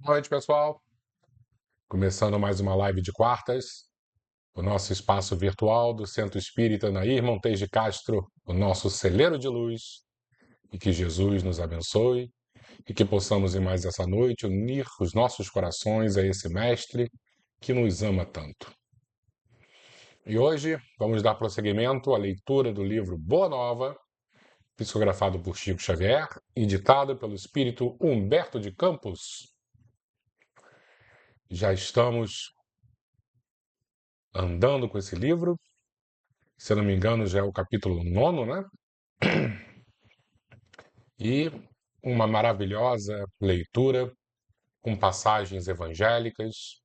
Boa noite, pessoal. Começando mais uma live de quartas, o nosso espaço virtual do Centro Espírita Nair Montes de Castro, o nosso celeiro de luz, e que Jesus nos abençoe e que possamos em mais essa noite unir os nossos corações a esse Mestre que nos ama tanto. E hoje vamos dar prosseguimento à leitura do livro Boa Nova, psicografado por Chico Xavier e ditado pelo espírito Humberto de Campos. Já estamos andando com esse livro. Se eu não me engano, já é o capítulo 9, né? E uma maravilhosa leitura com passagens evangélicas,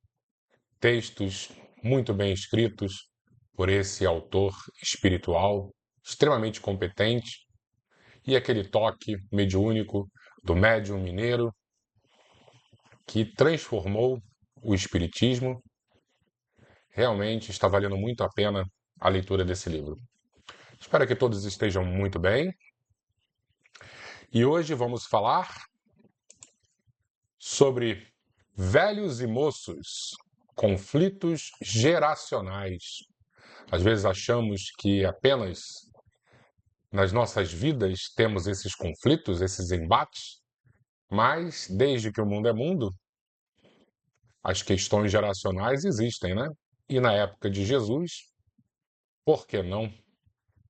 textos muito bem escritos por esse autor espiritual extremamente competente e aquele toque mediúnico do médium mineiro que transformou o espiritismo. Realmente está valendo muito a pena a leitura desse livro. Espero que todos estejam muito bem. E hoje vamos falar sobre velhos e moços, conflitos geracionais. Às vezes achamos que apenas nas nossas vidas temos esses conflitos, esses embates, mas desde que o mundo é mundo, as questões geracionais existem, né? E na época de Jesus, por que não?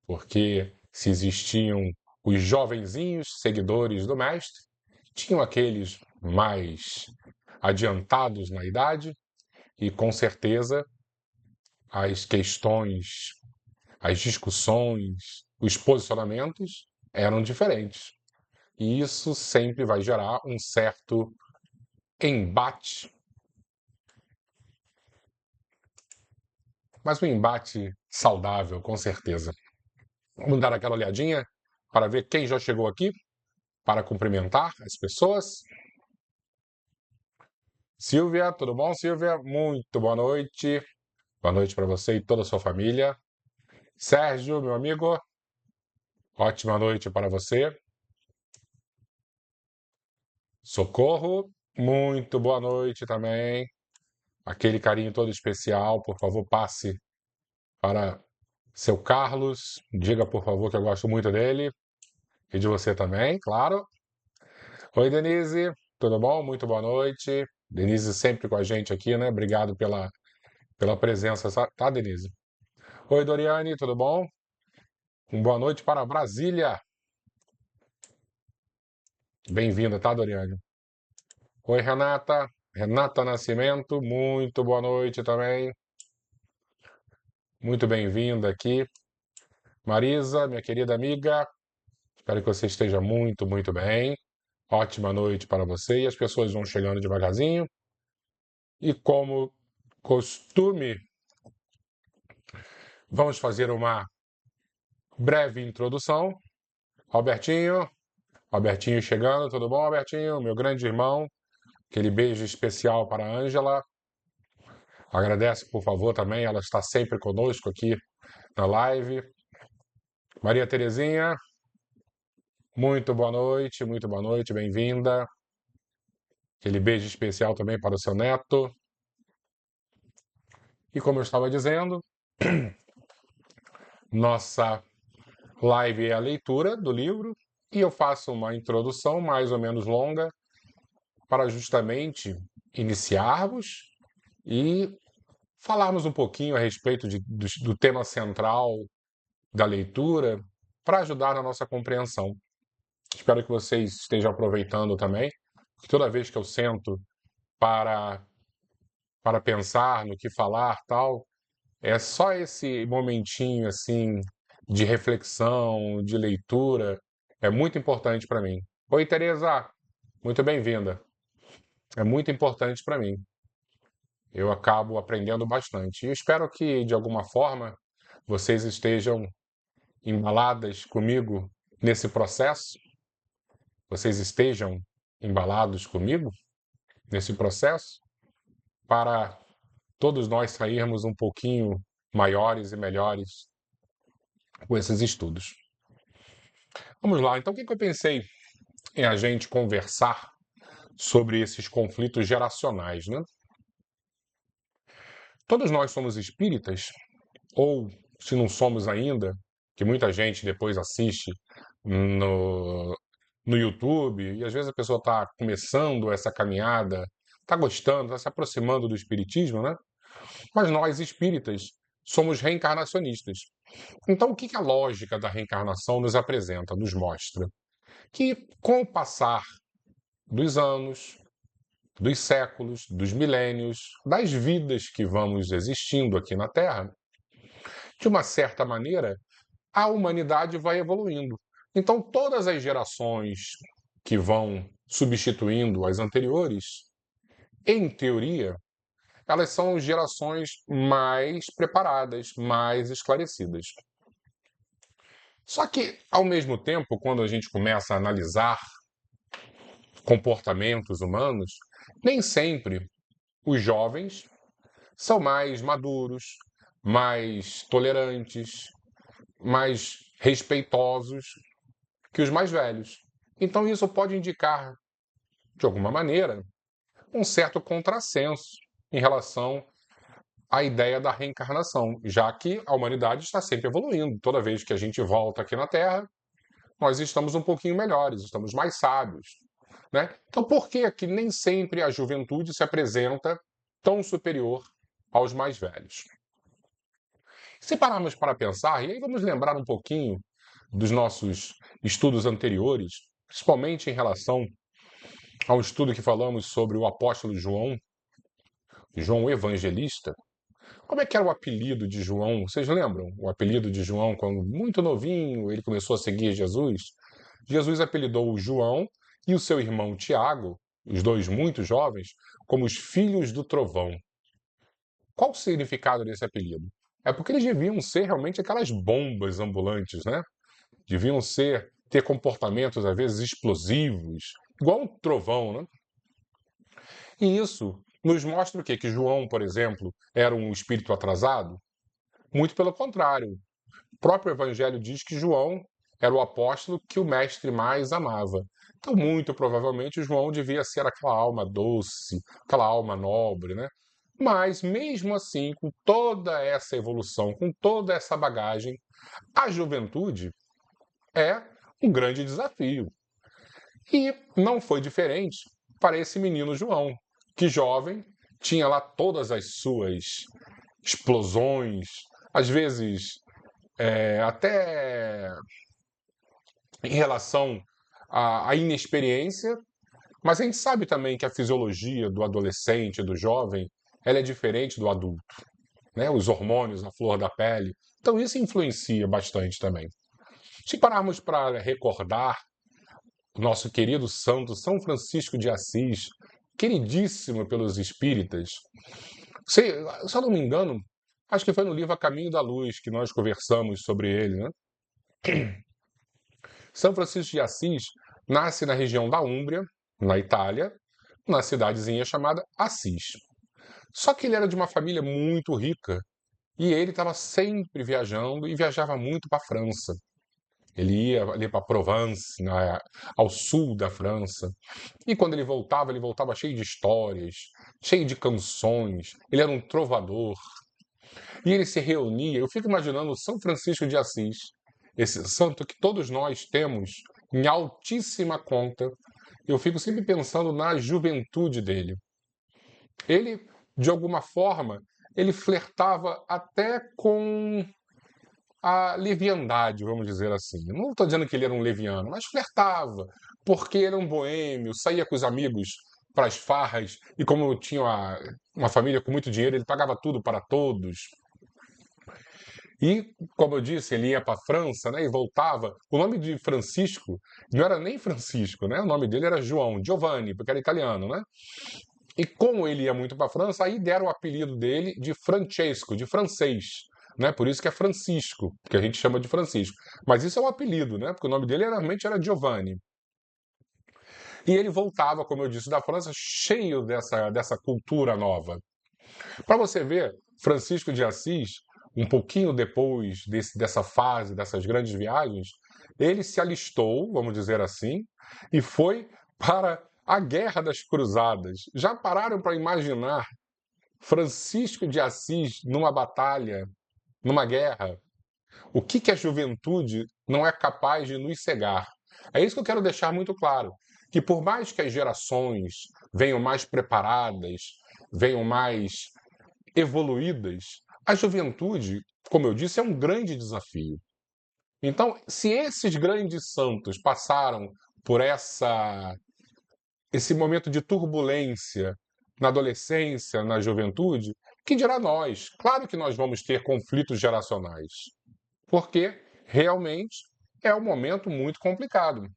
Porque se existiam os jovenzinhos seguidores do Mestre, tinham aqueles mais adiantados na idade, e com certeza as questões, as discussões, os posicionamentos eram diferentes. E isso sempre vai gerar um certo embate, mas um embate saudável, com certeza. Vamos dar aquela olhadinha para ver quem já chegou aqui, para cumprimentar as pessoas. Silvia, tudo bom, Silvia? Muito boa noite. Boa noite para você e toda a sua família. Sérgio, meu amigo, ótima noite para você. Socorro, muito boa noite também. Aquele carinho todo especial, por favor, passe para seu Carlos. Diga, por favor, que eu gosto muito dele e de você também, claro. Oi, Denise, tudo bom? Muito boa noite. Denise sempre com a gente aqui, né? Obrigado pela presença, tá, Denise? Oi, Doriane, tudo bom? Boa noite para Brasília. Bem-vinda, tá, Doriane? Oi, Renata. Renata Nascimento, muito boa noite também. Muito bem-vinda aqui. Marisa, minha querida amiga, espero que você esteja muito, muito bem. Ótima noite para você. E as pessoas vão chegando devagarzinho. E como costume, vamos fazer uma breve introdução. Albertinho, Albertinho chegando, tudo bom, Albertinho? Meu grande irmão, aquele beijo especial para a Ângela. Agradece, por favor, também, ela está sempre conosco aqui na live. Maria Terezinha, muito boa noite, bem-vinda. Aquele beijo especial também para o seu neto. E como eu estava dizendo, nossa live é a leitura do livro e eu faço uma introdução mais ou menos longa para justamente iniciarmos e falarmos um pouquinho a respeito do tema central da leitura para ajudar na nossa compreensão. Espero que vocês estejam aproveitando também, porque toda vez que eu sento para, para pensar no que falar, tal, é só esse momentinho assim de reflexão, de leitura, é muito importante para mim. Oi, Tereza, muito bem-vinda. É muito importante para mim. Eu acabo aprendendo bastante. E eu espero que, de alguma forma, vocês estejam embaladas comigo nesse processo. Vocês estejam embalados comigo nesse processo para todos nós sairmos um pouquinho maiores e melhores com esses estudos. Vamos lá, então o que eu pensei em a gente conversar sobre esses conflitos geracionais, né? Todos nós somos espíritas, ou se não somos ainda, que muita gente depois assiste no, no YouTube, e às vezes a pessoa está começando essa caminhada, está gostando, está se aproximando do espiritismo, né? Mas nós espíritas somos reencarnacionistas. Então, o que a lógica da reencarnação nos apresenta, nos mostra? Que com o passar dos anos, dos séculos, dos milênios, das vidas que vamos existindo aqui na Terra, de uma certa maneira, a humanidade vai evoluindo. Então, todas as gerações que vão substituindo as anteriores, em teoria, elas são gerações mais preparadas, mais esclarecidas. Só que, ao mesmo tempo, quando a gente começa a analisar comportamentos humanos, nem sempre os jovens são mais maduros, mais tolerantes, mais respeitosos que os mais velhos. Então, isso pode indicar, de alguma maneira, um certo contrassenso em relação à ideia da reencarnação, já que a humanidade está sempre evoluindo. Toda vez que a gente volta aqui na Terra, nós estamos um pouquinho melhores, estamos mais sábios, né? Então, por que que nem sempre a juventude se apresenta tão superior aos mais velhos? Se pararmos para pensar, e aí vamos lembrar um pouquinho dos nossos estudos anteriores, principalmente em relação ao estudo que falamos sobre o apóstolo João, João Evangelista. Como é que era o apelido de João? Vocês lembram? O apelido de João, quando muito novinho, ele começou a seguir Jesus? Jesus apelidou o João e o seu irmão Tiago, os dois muito jovens, como os filhos do trovão. Qual o significado desse apelido? É porque eles deviam ser realmente aquelas bombas ambulantes, né? Deviam ter comportamentos, às vezes, explosivos, igual um trovão, né? E isso nos mostra o quê? Que João, por exemplo, era um espírito atrasado? Muito pelo contrário. O próprio Evangelho diz que João era o apóstolo que o mestre mais amava. Então, muito provavelmente, João devia ser aquela alma doce, aquela alma nobre, né? Mas, mesmo assim, com toda essa evolução, com toda essa bagagem, a juventude é um grande desafio. E não foi diferente para esse menino João, que jovem tinha lá todas as suas explosões, às vezes até em relação à inexperiência, mas a gente sabe também que a fisiologia do adolescente, do jovem, ela é diferente do adulto, né? Os hormônios, a flor da pele. Então isso influencia bastante também. Se pararmos para recordar o nosso querido santo São Francisco de Assis, queridíssimo pelos espíritas, se eu não me engano, acho que foi no livro A Caminho da Luz que nós conversamos sobre ele, né? São Francisco de Assis nasce na região da Úmbria, na Itália, na cidadezinha chamada Assis. Só que ele era de uma família muito rica e ele estava sempre viajando e viajava muito para a França. Ele ia ali para Provence, ao sul da França. E quando ele voltava cheio de histórias, cheio de canções. Ele era um trovador. E ele se reunia. Eu fico imaginando São Francisco de Assis, esse santo que todos nós temos em altíssima conta. Eu fico sempre pensando na juventude dele. Ele, de alguma forma, ele flertava até com a leviandade, vamos dizer assim. Eu não estou dizendo que ele era um leviano, mas flertava, porque era um boêmio, saía com os amigos para as farras, e como tinha uma família com muito dinheiro, ele pagava tudo para todos. E, como eu disse, ele ia para a França, né, e voltava. O nome de Francisco não era nem Francisco, né? O nome dele era João, Giovanni, porque era italiano, né? E como ele ia muito para a França, aí deram o apelido dele de Francesco, de francês. Né? Por isso que é Francisco, que a gente chama de Francisco. Mas isso é um apelido, né? Porque o nome dele realmente era Giovanni. E ele voltava, como eu disse, da França cheio dessa cultura nova. Para você ver, Francisco de Assis, um pouquinho depois dessa fase, dessas grandes viagens, ele se alistou, vamos dizer assim, e foi para A Guerra das Cruzadas. Já pararam para imaginar Francisco de Assis numa batalha, numa guerra? O que a juventude não é capaz de nos cegar? É isso que eu quero deixar muito claro. Que por mais que as gerações venham mais preparadas, venham mais evoluídas, a juventude, como eu disse, é um grande desafio. Então, se esses grandes santos passaram por esse momento de turbulência na adolescência, na juventude, que dirá nós? Claro que nós vamos ter conflitos geracionais, porque realmente é um momento muito complicado.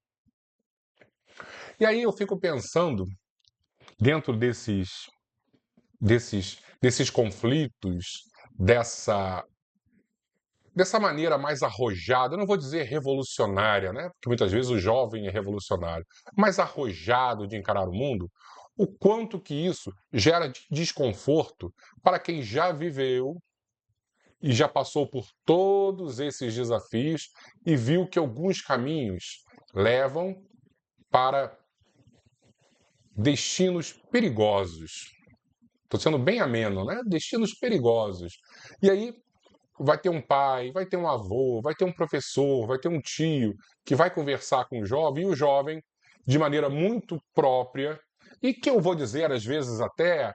E aí eu fico pensando, dentro desses conflitos, dessa maneira mais arrojada, eu não vou dizer revolucionária, né? Porque muitas vezes o jovem é revolucionário, mais arrojado de encarar o mundo, o quanto que isso gera desconforto para quem já viveu e já passou por todos esses desafios e viu que alguns caminhos levam para destinos perigosos. Estou sendo bem ameno, né? Destinos perigosos. E aí vai ter um pai, vai ter um avô, vai ter um professor, vai ter um tio que vai conversar com o jovem, e o jovem, de maneira muito própria, e que eu vou dizer às vezes até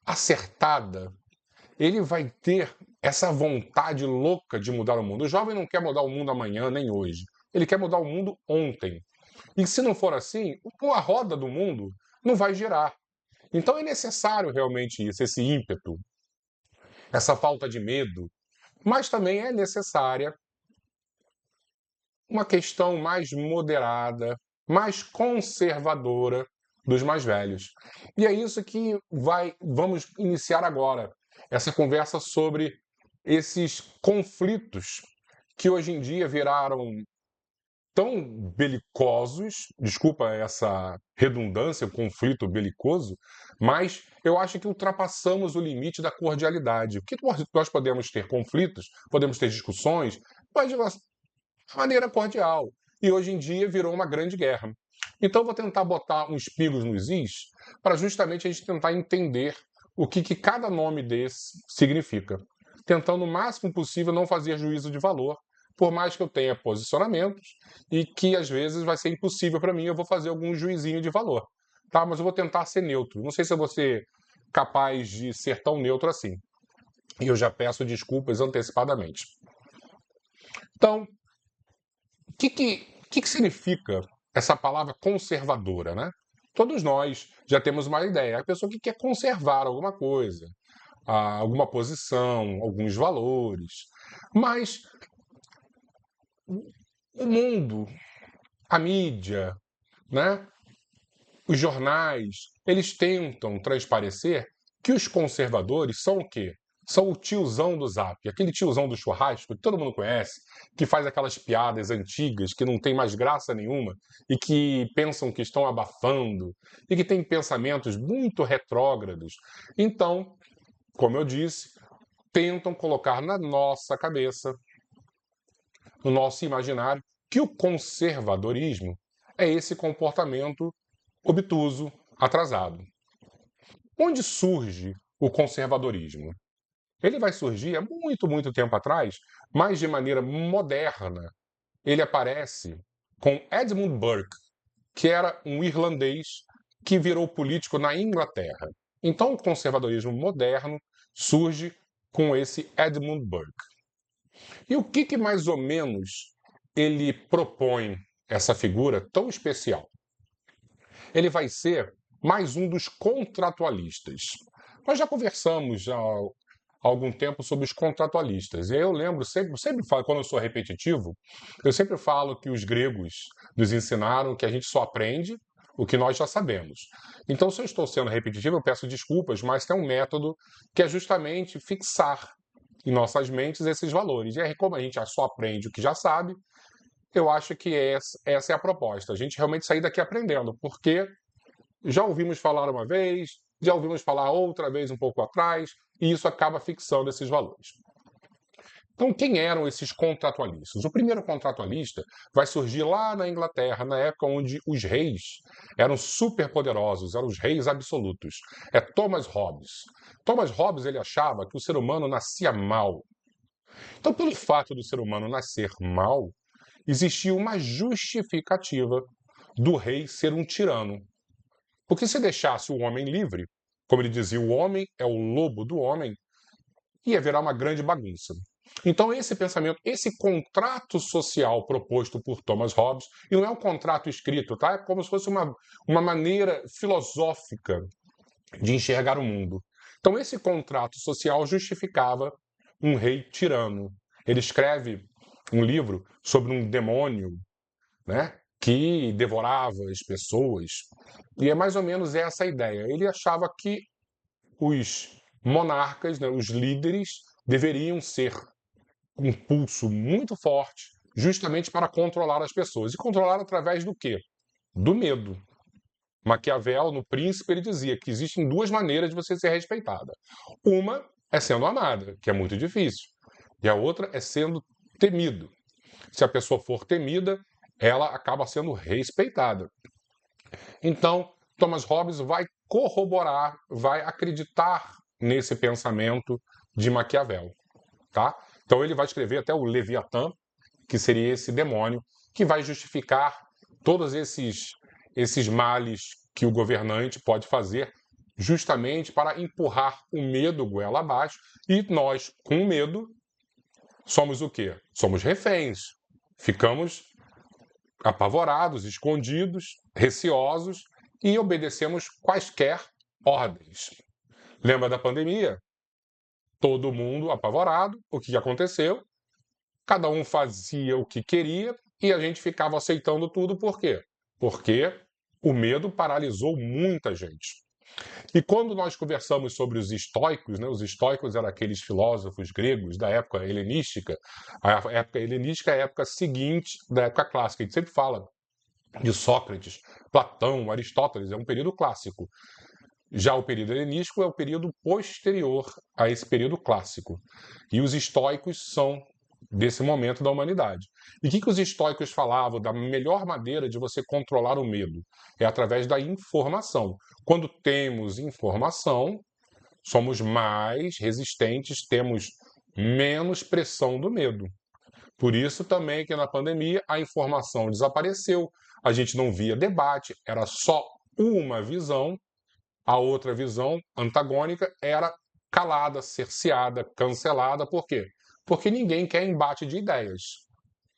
acertada, ele vai ter essa vontade louca de mudar o mundo. O jovem não quer mudar o mundo amanhã, nem hoje. Ele quer mudar o mundo ontem. E se não for assim, a roda do mundo não vai girar. Então é necessário realmente isso, esse ímpeto, essa falta de medo, mas também é necessária uma questão mais moderada, mais conservadora dos mais velhos. E é isso que vamos iniciar agora, essa conversa sobre esses conflitos que hoje em dia viraram tão belicosos, desculpa essa redundância, conflito belicoso, mas eu acho que ultrapassamos o limite da cordialidade. O que nós podemos ter conflitos, podemos ter discussões, mas de uma maneira cordial. E hoje em dia virou uma grande guerra. Então eu vou tentar botar uns pingos nos is para justamente a gente tentar entender o que cada nome desse significa. Tentando o máximo possível não fazer juízo de valor, por mais que eu tenha posicionamentos e que às vezes vai ser impossível para mim, eu vou fazer algum juizinho de valor. Tá? Mas eu vou tentar ser neutro. Não sei se eu vou ser capaz de ser tão neutro assim. E eu já peço desculpas antecipadamente. Então, o que significa essa palavra conservadora, né? Todos nós já temos uma ideia. A pessoa que quer conservar alguma coisa, alguma posição, alguns valores. Mas o mundo, a mídia, né? Os jornais, eles tentam transparecer que os conservadores são o quê? São o tiozão do Zap, aquele tiozão do churrasco que todo mundo conhece, que faz aquelas piadas antigas que não tem mais graça nenhuma e que pensam que estão abafando e que têm pensamentos muito retrógrados. Então, como eu disse, tentam colocar na nossa cabeça, no nosso imaginário, que o conservadorismo é esse comportamento obtuso, atrasado. Onde surge o conservadorismo? Ele vai surgir há muito, muito tempo atrás, mas de maneira moderna. Ele aparece com Edmund Burke, que era um irlandês que virou político na Inglaterra. Então, o conservadorismo moderno surge com esse Edmund Burke. E o que mais ou menos ele propõe essa figura tão especial? Ele vai ser mais um dos contratualistas. Nós já conversamos há algum tempo sobre os contratualistas. E eu lembro, sempre falo, quando eu sou repetitivo, eu sempre falo que os gregos nos ensinaram que a gente só aprende o que nós já sabemos. Então, se eu estou sendo repetitivo, eu peço desculpas, mas tem um método que é justamente fixar em nossas mentes esses valores. E aí, como a gente só aprende o que já sabe, eu acho que essa é a proposta. A gente realmente sair daqui aprendendo, porque já ouvimos falar uma vez, já ouvimos falar outra vez um pouco atrás, e isso acaba fixando esses valores. Então, quem eram esses contratualistas? O primeiro contratualista vai surgir lá na Inglaterra, na época onde os reis eram superpoderosos, eram os reis absolutos. É Thomas Hobbes. Thomas Hobbes ele achava que o ser humano nascia mal. Então, pelo fato do ser humano nascer mal, existia uma justificativa do rei ser um tirano. Porque se deixasse o homem livre, como ele dizia, o homem é o lobo do homem, ia virar uma grande bagunça. Então, esse pensamento, esse contrato social proposto por Thomas Hobbes, e não é um contrato escrito, tá? É como se fosse uma maneira filosófica de enxergar o mundo. Então, esse contrato social justificava um rei tirano. Ele escreve um livro sobre um demônio, né, que devorava as pessoas. E é mais ou menos essa a ideia. Ele achava que os monarcas, né, os líderes, deveriam ser um pulso muito forte, justamente para controlar as pessoas. E controlar através do quê? Do medo. Maquiavel, no Príncipe, ele dizia que existem duas maneiras de você ser respeitada. Uma é sendo amada, que é muito difícil. E a outra é sendo temido. Se a pessoa for temida, ela acaba sendo respeitada. Então, Thomas Hobbes vai corroborar, vai acreditar nesse pensamento de Maquiavel, tá? Então ele vai escrever até o Leviatã, que seria esse demônio, que vai justificar todos esses males que o governante pode fazer justamente para empurrar o medo goela abaixo, e nós, com medo, somos o quê? Somos reféns. Ficamos apavorados, escondidos, receosos e obedecemos quaisquer ordens. Lembra da pandemia? Todo mundo apavorado. O que aconteceu? Cada um fazia o que queria e a gente ficava aceitando tudo. Por quê? Porque o medo paralisou muita gente. E quando nós conversamos sobre os estoicos, né, os estoicos eram aqueles filósofos gregos da época helenística. A época helenística é a época seguinte da época clássica. A gente sempre fala de Sócrates, Platão, Aristóteles, é um período clássico. Já o período helenístico é o período posterior a esse período clássico. E os estoicos são desse momento da humanidade. E o que os estoicos falavam da melhor maneira de você controlar o medo? É através da informação. Quando temos informação, somos mais resistentes, temos menos pressão do medo. Por isso também que na pandemia a informação desapareceu, a gente não via debate, era só uma visão, a outra visão antagônica era calada, cerceada, cancelada. Por quê? Porque ninguém quer embate de ideias.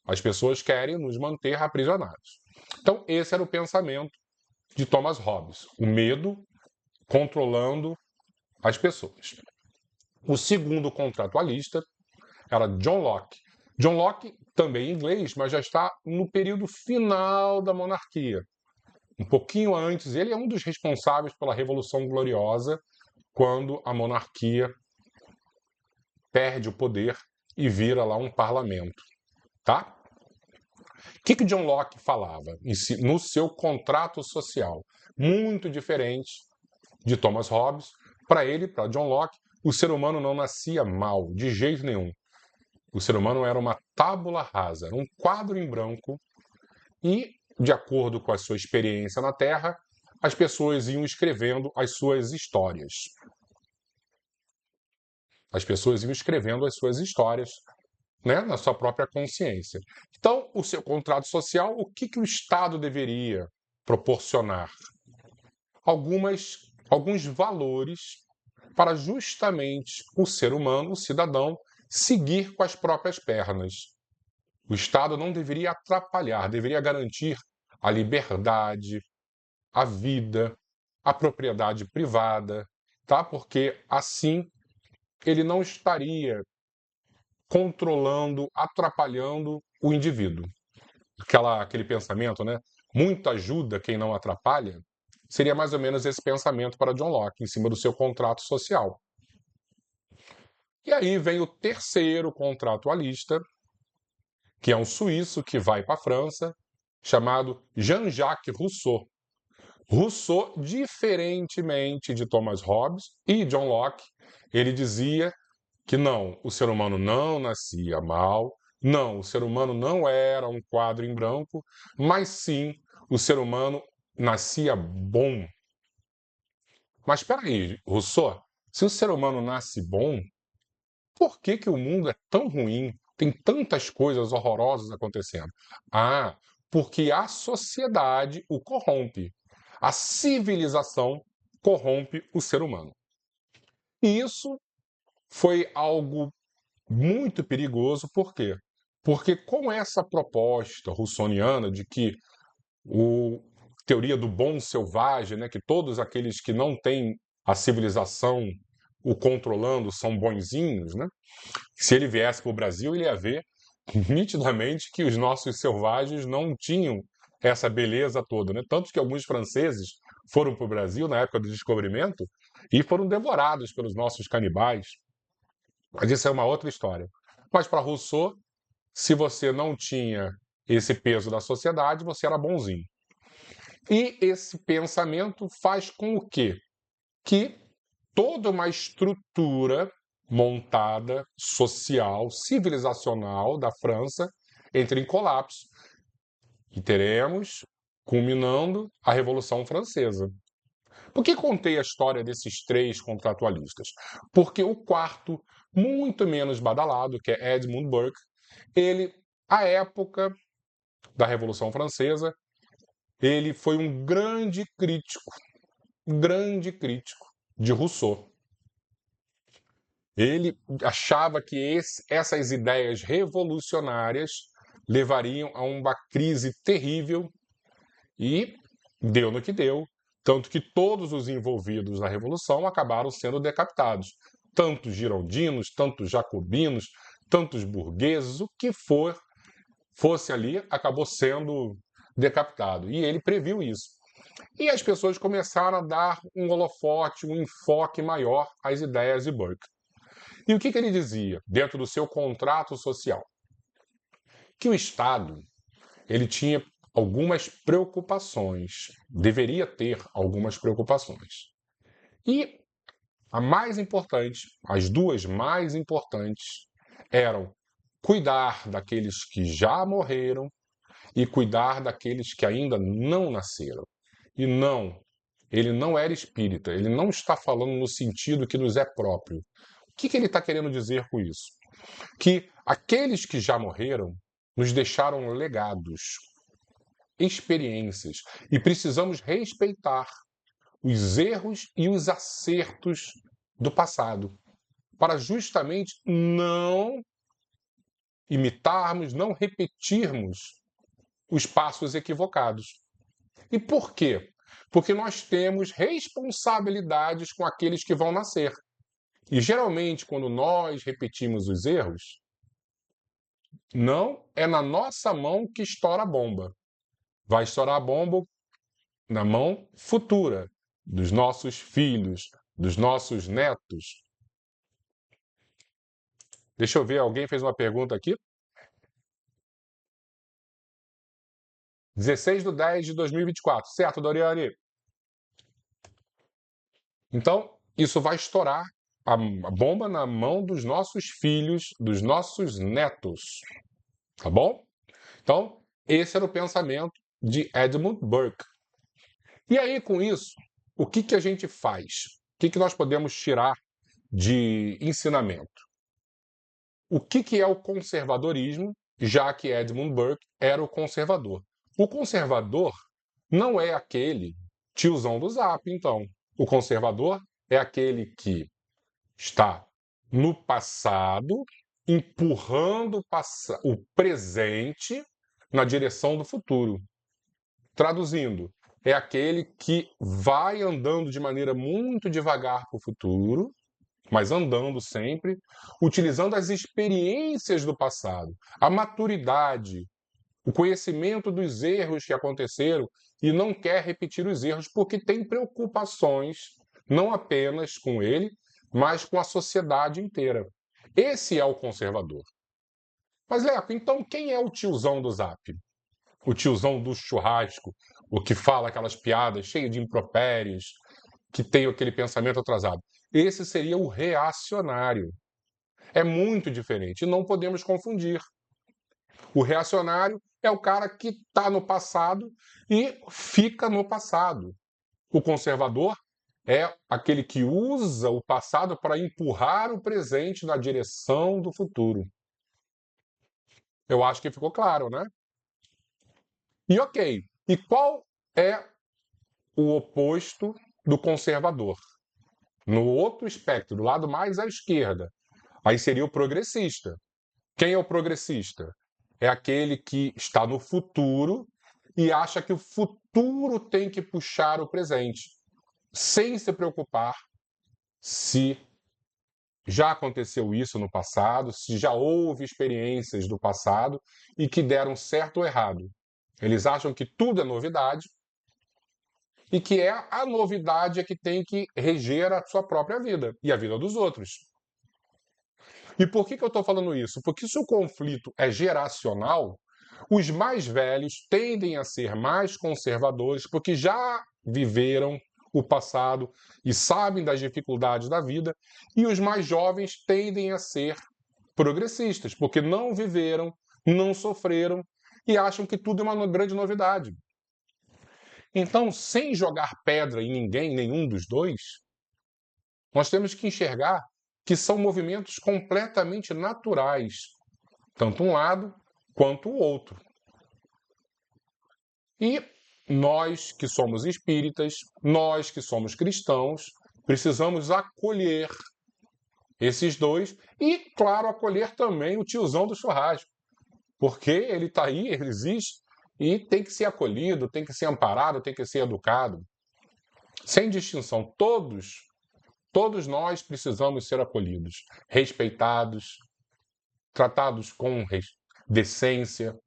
As pessoas querem nos manter aprisionados. Então, esse era o pensamento de Thomas Hobbes, o medo controlando as pessoas. O segundo contratualista era John Locke. John Locke, também inglês, mas já está no período final da monarquia. Um pouquinho antes, ele é um dos responsáveis pela Revolução Gloriosa, quando a monarquia perde o poder e vira lá um parlamento, tá? O que John Locke falava no seu contrato social? Muito diferente de Thomas Hobbes. Para ele, para John Locke, o ser humano não nascia mal, de jeito nenhum. O ser humano era uma tábula rasa, era um quadro em branco e, de acordo com a sua experiência na Terra, as pessoas iam escrevendo as suas histórias. As pessoas iam escrevendo as suas histórias, né, na sua própria consciência. Então, o seu contrato social, o que o Estado deveria proporcionar? Alguns valores para justamente o ser humano, o cidadão, seguir com as próprias pernas. O Estado não deveria atrapalhar, deveria garantir a liberdade, a vida, a propriedade privada, tá? Porque assim ele não estaria controlando, atrapalhando o indivíduo. Aquele pensamento, né? Muito ajuda quem não atrapalha, seria mais ou menos esse pensamento para John Locke, em cima do seu contrato social. E aí vem o terceiro contratualista, que é um suíço que vai para a França, chamado Jean-Jacques Rousseau. Rousseau, diferentemente de Thomas Hobbes e John Locke, ele dizia que não, o ser humano não nascia mal, não, o ser humano não era um quadro em branco, mas sim, o ser humano nascia bom. Mas espera aí, Rousseau, se o ser humano nasce bom, por que que o mundo é tão ruim? Tem tantas coisas horrorosas acontecendo. Ah, porque a sociedade o corrompe. A civilização corrompe o ser humano. E isso foi algo muito perigoso, por quê? Porque com essa proposta russoniana de que o teoria do bom selvagem, né, que todos aqueles que não têm a civilização o controlando são bonzinhos, né? Se ele viesse para o Brasil, ele ia ver nitidamente que os nossos selvagens não tinham essa beleza toda, né? Tanto que alguns franceses foram para o Brasil na época do descobrimento e foram devorados pelos nossos canibais. Mas isso é uma outra história. Mas para Rousseau, se você não tinha esse peso da sociedade, você era bonzinho. E esse pensamento faz com o quê? Que toda uma estrutura montada, social, civilizacional da França entre em colapso. E teremos, culminando, a Revolução Francesa. Por que contei a história desses três contratualistas? Porque o quarto, muito menos badalado, que é Edmund Burke, ele, à época da Revolução Francesa, ele foi um grande crítico de Rousseau. Ele achava que essas ideias revolucionárias levariam a uma crise terrível e deu no que deu, tanto que todos os envolvidos na Revolução acabaram sendo decapitados. Tantos girondinos, tantos jacobinos, tantos burgueses, o que fosse ali, acabou sendo decapitado. E ele previu isso. E as pessoas começaram a dar um holofote, um enfoque maior às ideias de Burke. E o que ele dizia dentro do seu contrato social? Que o Estado ele tinha algumas preocupações, deveria ter algumas preocupações. E a mais importante, as duas mais importantes, eram cuidar daqueles que já morreram e cuidar daqueles que ainda não nasceram. E não, ele não era espírita, ele não está falando no sentido que nos é próprio. O que ele está querendo dizer com isso? Que aqueles que já morreram nos deixaram legados, experiências, e precisamos respeitar os erros e os acertos do passado, para justamente não imitarmos, não repetirmos os passos equivocados. E por quê? Porque nós temos responsabilidades com aqueles que vão nascer. E geralmente, quando nós repetimos os erros, não é na nossa mão que estoura a bomba. Vai estourar a bomba na mão futura dos nossos filhos, dos nossos netos. Deixa eu ver, alguém fez uma pergunta aqui. 16/10/2024, certo, Doriane? Então, isso vai estourar a bomba na mão dos nossos filhos, dos nossos netos. Tá bom? Então, esse era o pensamento de Edmund Burke. E aí, com isso, o que a gente faz? O que nós podemos tirar de ensinamento? O que é o conservadorismo, já que Edmund Burke era o conservador? O conservador não é aquele tiozão do Zap, então. O conservador é aquele que está no passado, empurrando o presente na direção do futuro. Traduzindo, é aquele que vai andando de maneira muito devagar para o futuro, mas andando sempre, utilizando as experiências do passado, a maturidade, o conhecimento dos erros que aconteceram e não quer repetir os erros porque tem preocupações não apenas com ele, mas com a sociedade inteira. Esse é o conservador. Mas, Leco, então quem é o tiozão do Zap? O tiozão do churrasco, o que fala aquelas piadas cheias de impropérios, que tem aquele pensamento atrasado. Esse seria o reacionário. É muito diferente, e não podemos confundir. O reacionário é o cara que está no passado e fica no passado. O conservador é aquele que usa o passado para empurrar o presente na direção do futuro. Eu acho que ficou claro, né? E ok, e qual é o oposto do conservador? No outro espectro, do lado mais à esquerda, aí seria o progressista. Quem é o progressista? É aquele que está no futuro e acha que o futuro tem que puxar o presente, sem se preocupar se já aconteceu isso no passado, se já houve experiências do passado e que deram certo ou errado. Eles acham que tudo é novidade e que é a novidade que tem que reger a sua própria vida e a vida dos outros. E por que eu estou falando isso? Porque se o conflito é geracional, os mais velhos tendem a ser mais conservadores porque já viveram o passado e sabem das dificuldades da vida, e os mais jovens tendem a ser progressistas porque não viveram, não sofreram e acham que tudo é uma grande novidade. Então, sem jogar pedra em ninguém, nenhum dos dois, nós temos que enxergar que são movimentos completamente naturais, tanto um lado quanto o outro. E nós que somos espíritas, nós que somos cristãos, precisamos acolher esses dois e, claro, acolher também o tiozão do churrasco, porque ele está aí, ele existe e tem que ser acolhido, tem que ser amparado, tem que ser educado. Sem distinção, todos nós precisamos ser acolhidos, respeitados, tratados com decência,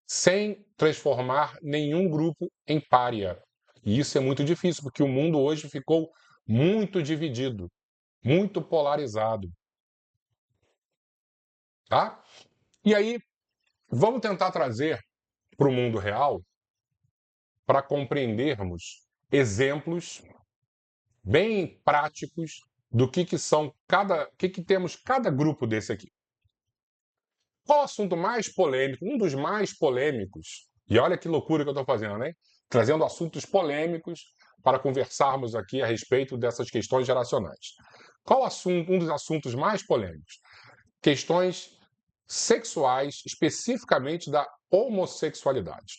sem transformar nenhum grupo em pária. E isso é muito difícil, porque o mundo hoje ficou muito dividido, muito polarizado. Tá? E aí, vamos tentar trazer para o mundo real para compreendermos exemplos bem práticos do que são que temos cada grupo desse aqui. Qual o assunto mais polêmico? Um dos mais polêmicos. E olha que loucura que eu estou fazendo, hein? Trazendo assuntos polêmicos para conversarmos aqui a respeito dessas questões geracionais. Qual assunto, um dos assuntos mais polêmicos? Questões sexuais, especificamente da homossexualidade.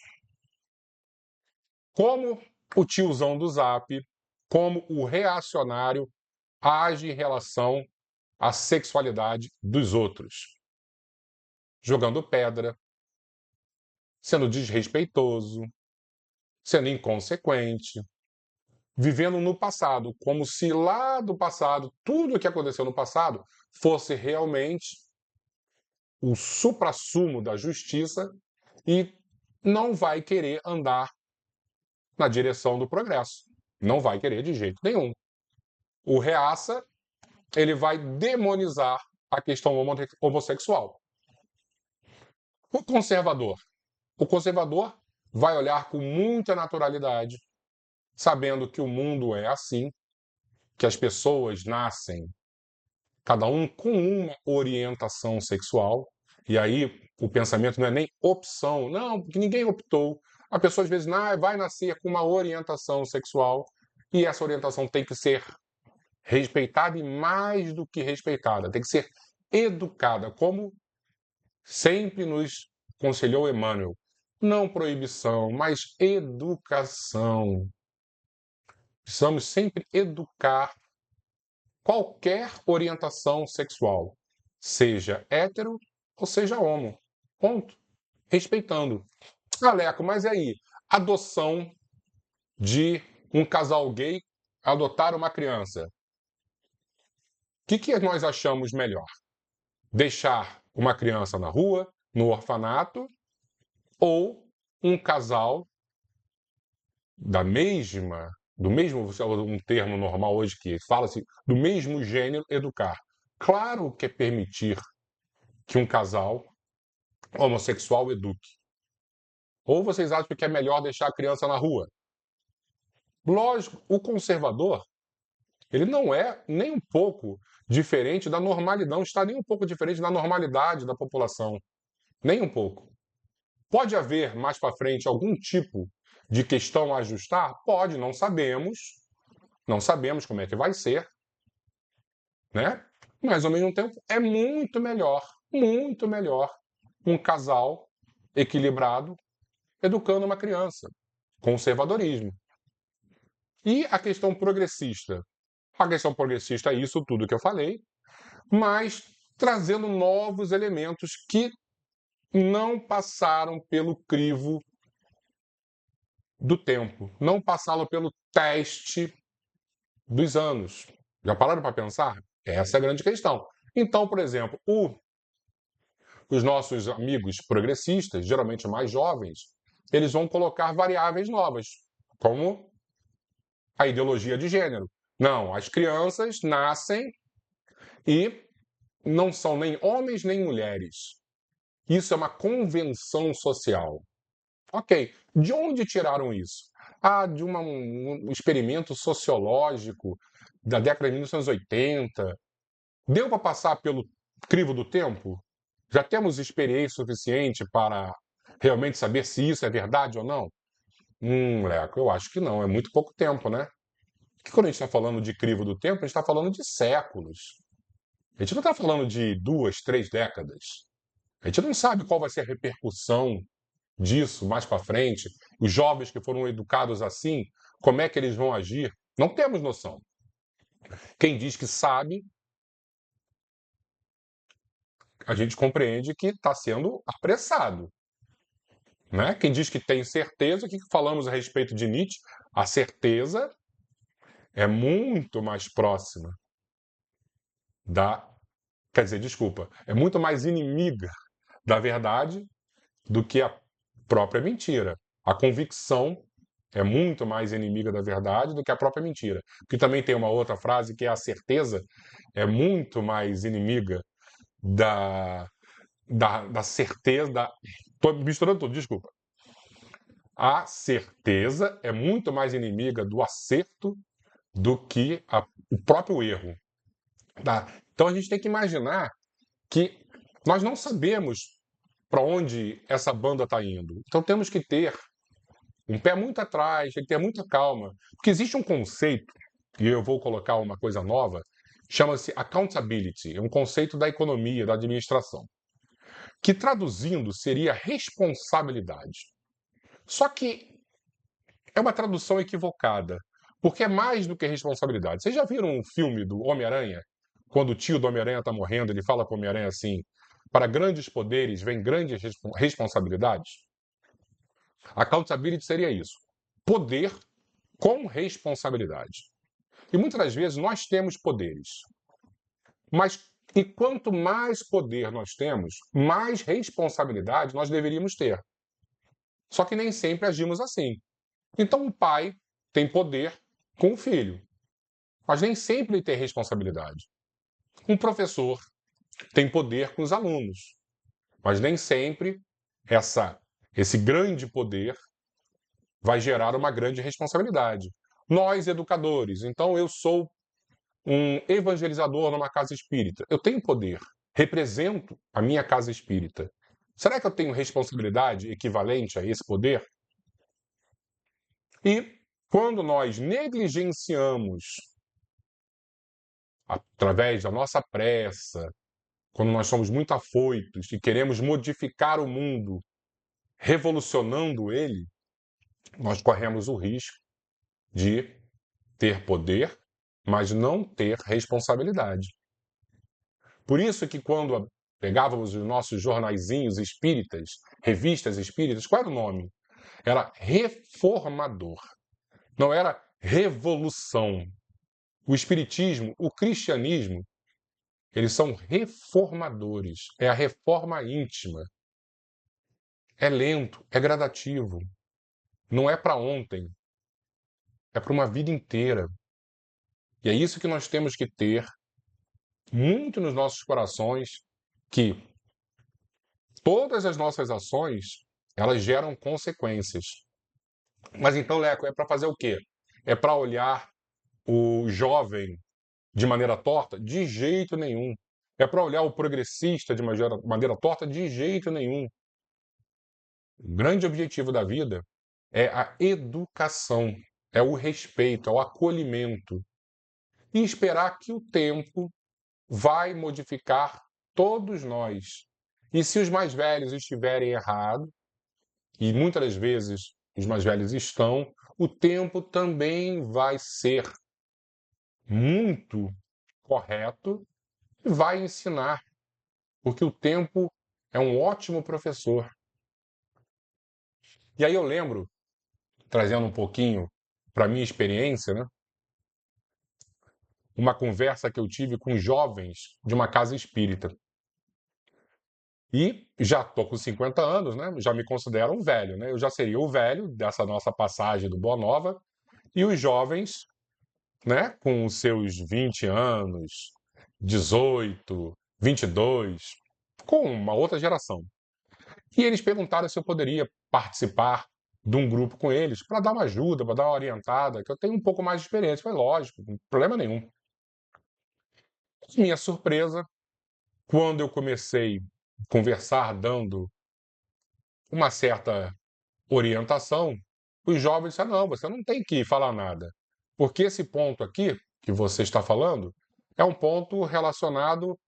Como o tiozão do Zap, como o reacionário age em relação à sexualidade dos outros. Jogando pedra, sendo desrespeitoso, sendo inconsequente, vivendo no passado, como se lá do passado, tudo o que aconteceu no passado, fosse realmente o suprassumo da justiça e não vai querer andar na direção do progresso. Não vai querer de jeito nenhum. O reaça, ele vai demonizar a questão homossexual. O conservador. O conservador vai olhar com muita naturalidade, sabendo que o mundo é assim, que as pessoas nascem, cada um com uma orientação sexual, e aí o pensamento não é nem opção, não, porque ninguém optou. A pessoa às vezes vai nascer com uma orientação sexual e essa orientação tem que ser respeitada e mais do que respeitada, tem que ser educada, como sempre nos aconselhou Emmanuel. Não proibição, mas educação. Precisamos sempre educar qualquer orientação sexual, seja hétero ou seja homo. Ponto. Respeitando. Aleco, mas e aí? Adoção de um casal gay adotar uma criança. O que nós achamos melhor? Deixar uma criança na rua, no orfanato, ou um casal do mesmo, um termo normal hoje que fala-se, do mesmo gênero educar. Claro que é permitir que um casal homossexual eduque. Ou vocês acham que é melhor deixar a criança na rua? Lógico, o conservador, ele não é nem um pouco diferente da normalidade, não está nem um pouco diferente da normalidade da população, nem um pouco. Pode haver mais para frente algum tipo de questão a ajustar? Pode, não sabemos como é que vai ser, né? Mas ao mesmo tempo é muito melhor um casal equilibrado educando uma criança. Conservadorismo. E a questão progressista? A questão progressista é isso tudo que eu falei, mas trazendo novos elementos que não passaram pelo crivo do tempo, não passaram pelo teste dos anos. Já pararam para pensar? Essa é a grande questão. Então, por exemplo, os nossos amigos progressistas, geralmente mais jovens, eles vão colocar variáveis novas, como a ideologia de gênero. Não, as crianças nascem e não são nem homens nem mulheres. Isso é uma convenção social. Ok, de onde tiraram isso? Ah, de um experimento sociológico da década de 1980. Deu para passar pelo crivo do tempo? Já temos experiência suficiente para realmente saber se isso é verdade ou não? Leco, eu acho que não. É muito pouco tempo, né? Porque quando a gente está falando de crivo do tempo, a gente está falando de séculos. A gente não está falando de 2, 3 décadas. A gente não sabe qual vai ser a repercussão disso mais para frente. Os jovens que foram educados assim, como é que eles vão agir? Não temos noção. Quem diz que sabe, a gente compreende que está sendo apressado. Né? Quem diz que tem certeza, o que falamos a respeito de Nietzsche? A certeza é muito mais próxima da. Quer dizer, desculpa, é muito mais inimiga da verdade do que a própria mentira. A convicção é muito mais inimiga da verdade do que a própria mentira. Porque também tem uma outra frase que é a certeza é muito mais inimiga da certeza. Estou misturando tudo, desculpa. A certeza é muito mais inimiga do acerto do que o próprio erro. Tá? Então a gente tem que imaginar que nós não sabemos para onde essa banda está indo. Então temos que ter um pé muito atrás, tem que ter muita calma. Porque existe um conceito, e eu vou colocar uma coisa nova, chama-se accountability, é um conceito da economia, da administração, que traduzindo seria responsabilidade. Só que é uma tradução equivocada, porque é mais do que responsabilidade. Vocês já viram um filme do Homem-Aranha? Quando o tio do Homem-Aranha está morrendo, ele fala para o Homem-Aranha assim: para grandes poderes vem grandes responsabilidades? Accountability seria isso. Poder com responsabilidade. E muitas das vezes nós temos poderes. Mas e quanto mais poder nós temos, mais responsabilidade nós deveríamos ter. Só que nem sempre agimos assim. Então o pai tem poder com o filho, mas nem sempre ele tem responsabilidade. Um professor tem poder com os alunos, mas nem sempre esse grande poder vai gerar uma grande responsabilidade. Nós, educadores, então eu sou um evangelizador numa casa espírita. Eu tenho poder, represento a minha casa espírita. Será que eu tenho responsabilidade equivalente a esse poder? E quando nós negligenciamos, através da nossa pressa, quando nós somos muito afoitos e queremos modificar o mundo, revolucionando ele, nós corremos o risco de ter poder, mas não ter responsabilidade. Por isso que quando pegávamos os nossos jornaizinhos espíritas, revistas espíritas, qual era o nome? Era Reformador. Não era revolução. O espiritismo, o cristianismo, eles são reformadores. É a reforma íntima. É lento, é gradativo. Não é para ontem. É para uma vida inteira. E é isso que nós temos que ter muito nos nossos corações, que todas as nossas ações, elas geram consequências. Mas então, Leco, é para fazer o quê? É para olhar o jovem de maneira torta? De jeito nenhum. É para olhar o progressista de maneira torta? De jeito nenhum. O grande objetivo da vida é a educação, é o respeito, é o acolhimento. E esperar que o tempo vai modificar todos nós. E se os mais velhos estiverem errados, e muitas das vezes os mais velhos estão, o tempo também vai ser muito correto e vai ensinar, porque o tempo é um ótimo professor. E aí eu lembro, trazendo um pouquinho para a minha experiência, né, uma conversa que eu tive com jovens de uma casa espírita. E já estou com 50 anos, né? Já me considero um velho, né? Eu já seria o velho dessa nossa passagem do Boa Nova, e os jovens, né, com os seus 20 anos, 18, 22, com uma outra geração. E eles perguntaram se eu poderia participar de um grupo com eles, para dar uma ajuda, para dar uma orientada, que eu tenho um pouco mais de experiência. Foi lógico, não tem problema nenhum. Minha surpresa, quando eu comecei a conversar, dando uma certa orientação, os jovens disseram: não, você não tem que falar nada, porque esse ponto aqui que você está falando é um ponto relacionado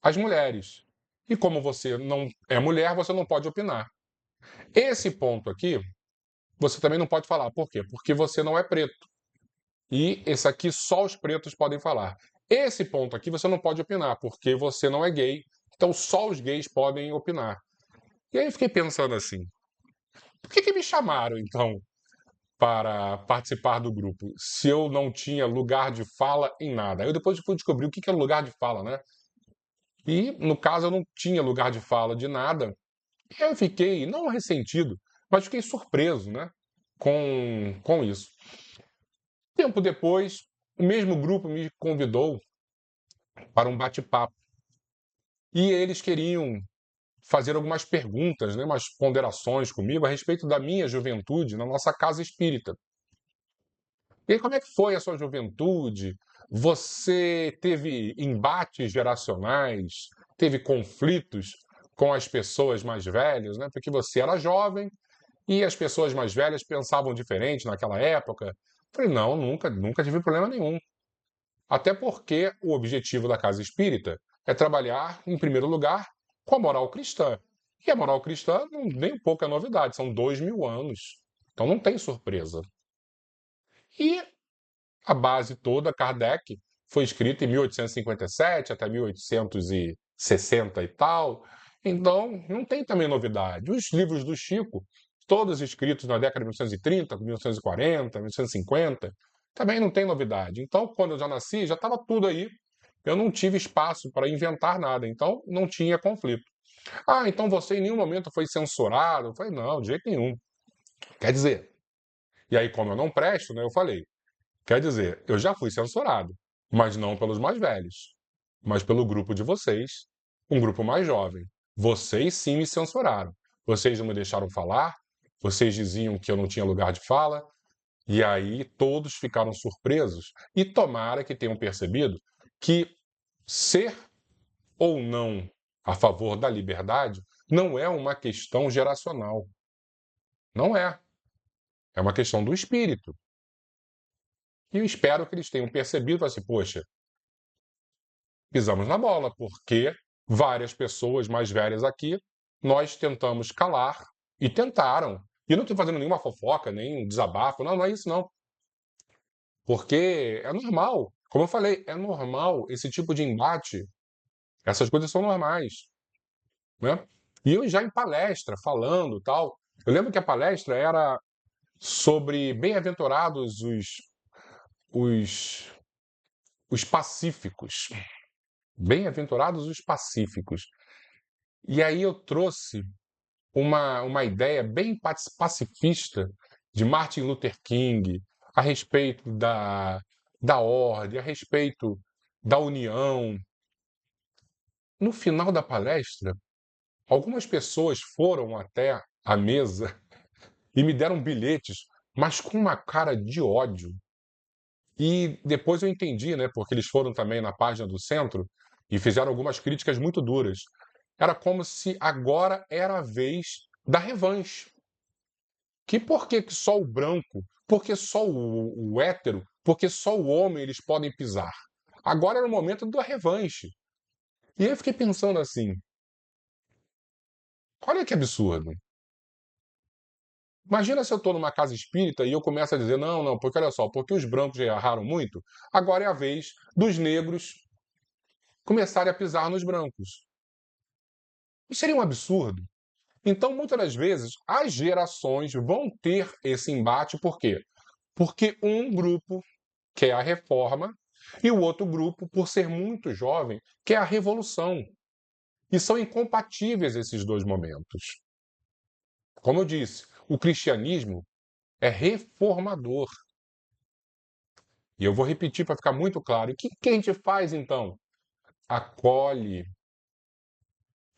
às mulheres. E como você não é mulher, você não pode opinar. Esse ponto aqui, você também não pode falar. Por quê? Porque você não é preto. E esse aqui só os pretos podem falar. Esse ponto aqui você não pode opinar, porque você não é gay. Então só os gays podem opinar. E aí eu fiquei pensando assim: por que me chamaram então para participar do grupo, se eu não tinha lugar de fala em nada? Aí eu depois fui descobrir o que é lugar de fala, né? E, no caso, eu não tinha lugar de fala de nada. E eu fiquei, não ressentido, mas fiquei surpreso, né? Com isso. Tempo depois, o mesmo grupo me convidou para um bate-papo. E eles queriam fazer algumas perguntas, né, umas ponderações comigo a respeito da minha juventude na nossa casa espírita. E aí, como é que foi a sua juventude? Você teve embates geracionais? Teve conflitos com as pessoas mais velhas, né? Porque você era jovem e as pessoas mais velhas pensavam diferente naquela época. Falei, não, nunca tive problema nenhum. Até porque o objetivo da casa espírita é trabalhar, em primeiro lugar, com a moral cristã. E a moral cristã, nem um pouco é novidade, são 2000 anos. Então não tem surpresa. E a base toda, Kardec, foi escrita em 1857 até 1860 e tal. Então, não tem também novidade. Os livros do Chico, todos escritos na década de 1930, 1940, 1950, também não tem novidade. Então, quando eu já nasci, já estava tudo aí. Eu não tive espaço para inventar nada, então não tinha conflito. Ah, então você em nenhum momento foi censurado? Eu falei, não, de jeito nenhum. Quer dizer, e aí, como eu não presto, né, eu falei, quer dizer, eu já fui censurado, mas não pelos mais velhos, mas pelo grupo de vocês, um grupo mais jovem. Vocês sim me censuraram. Vocês não me deixaram falar, vocês diziam que eu não tinha lugar de fala, e aí todos ficaram surpresos. E tomara que tenham percebido que ser ou não a favor da liberdade não é uma questão geracional. Não é. É uma questão do espírito. E eu espero que eles tenham percebido assim, poxa, pisamos na bola, porque várias pessoas mais velhas aqui, nós tentamos calar e tentaram. E não estou fazendo nenhuma fofoca, nem um desabafo, não, não é isso não. Porque é normal, como eu falei, é normal esse tipo de embate, essas coisas são normais, né? E eu já em palestra, falando tal, eu lembro que a palestra era sobre bem-aventurados os, os pacíficos. Bem-aventurados os pacíficos. E aí eu trouxe uma ideia bem pacifista de Martin Luther King a respeito da ordem, a respeito da união. No final da palestra, algumas pessoas foram até a mesa e me deram bilhetes, mas com uma cara de ódio. E depois eu entendi, né, porque eles foram também na página do centro e fizeram algumas críticas muito duras. Era como se agora era a vez da revanche. Que por que só o branco? Por que só o hétero? Porque só o homem eles podem pisar? Agora era o momento da revanche. E aí eu fiquei pensando assim: olha que absurdo. Imagina se eu estou numa casa espírita e eu começo a dizer: não, não, porque olha só, porque os brancos já erraram muito, agora é a vez dos negros começarem a pisar nos brancos. Isso seria um absurdo. Então, muitas das vezes, as gerações vão ter esse embate, por quê? Porque um grupo quer a reforma e o outro grupo, por ser muito jovem, quer a revolução. E são incompatíveis esses dois momentos. Como eu disse, o cristianismo é reformador. E eu vou repetir para ficar muito claro. E o que a gente faz então? Acolhe.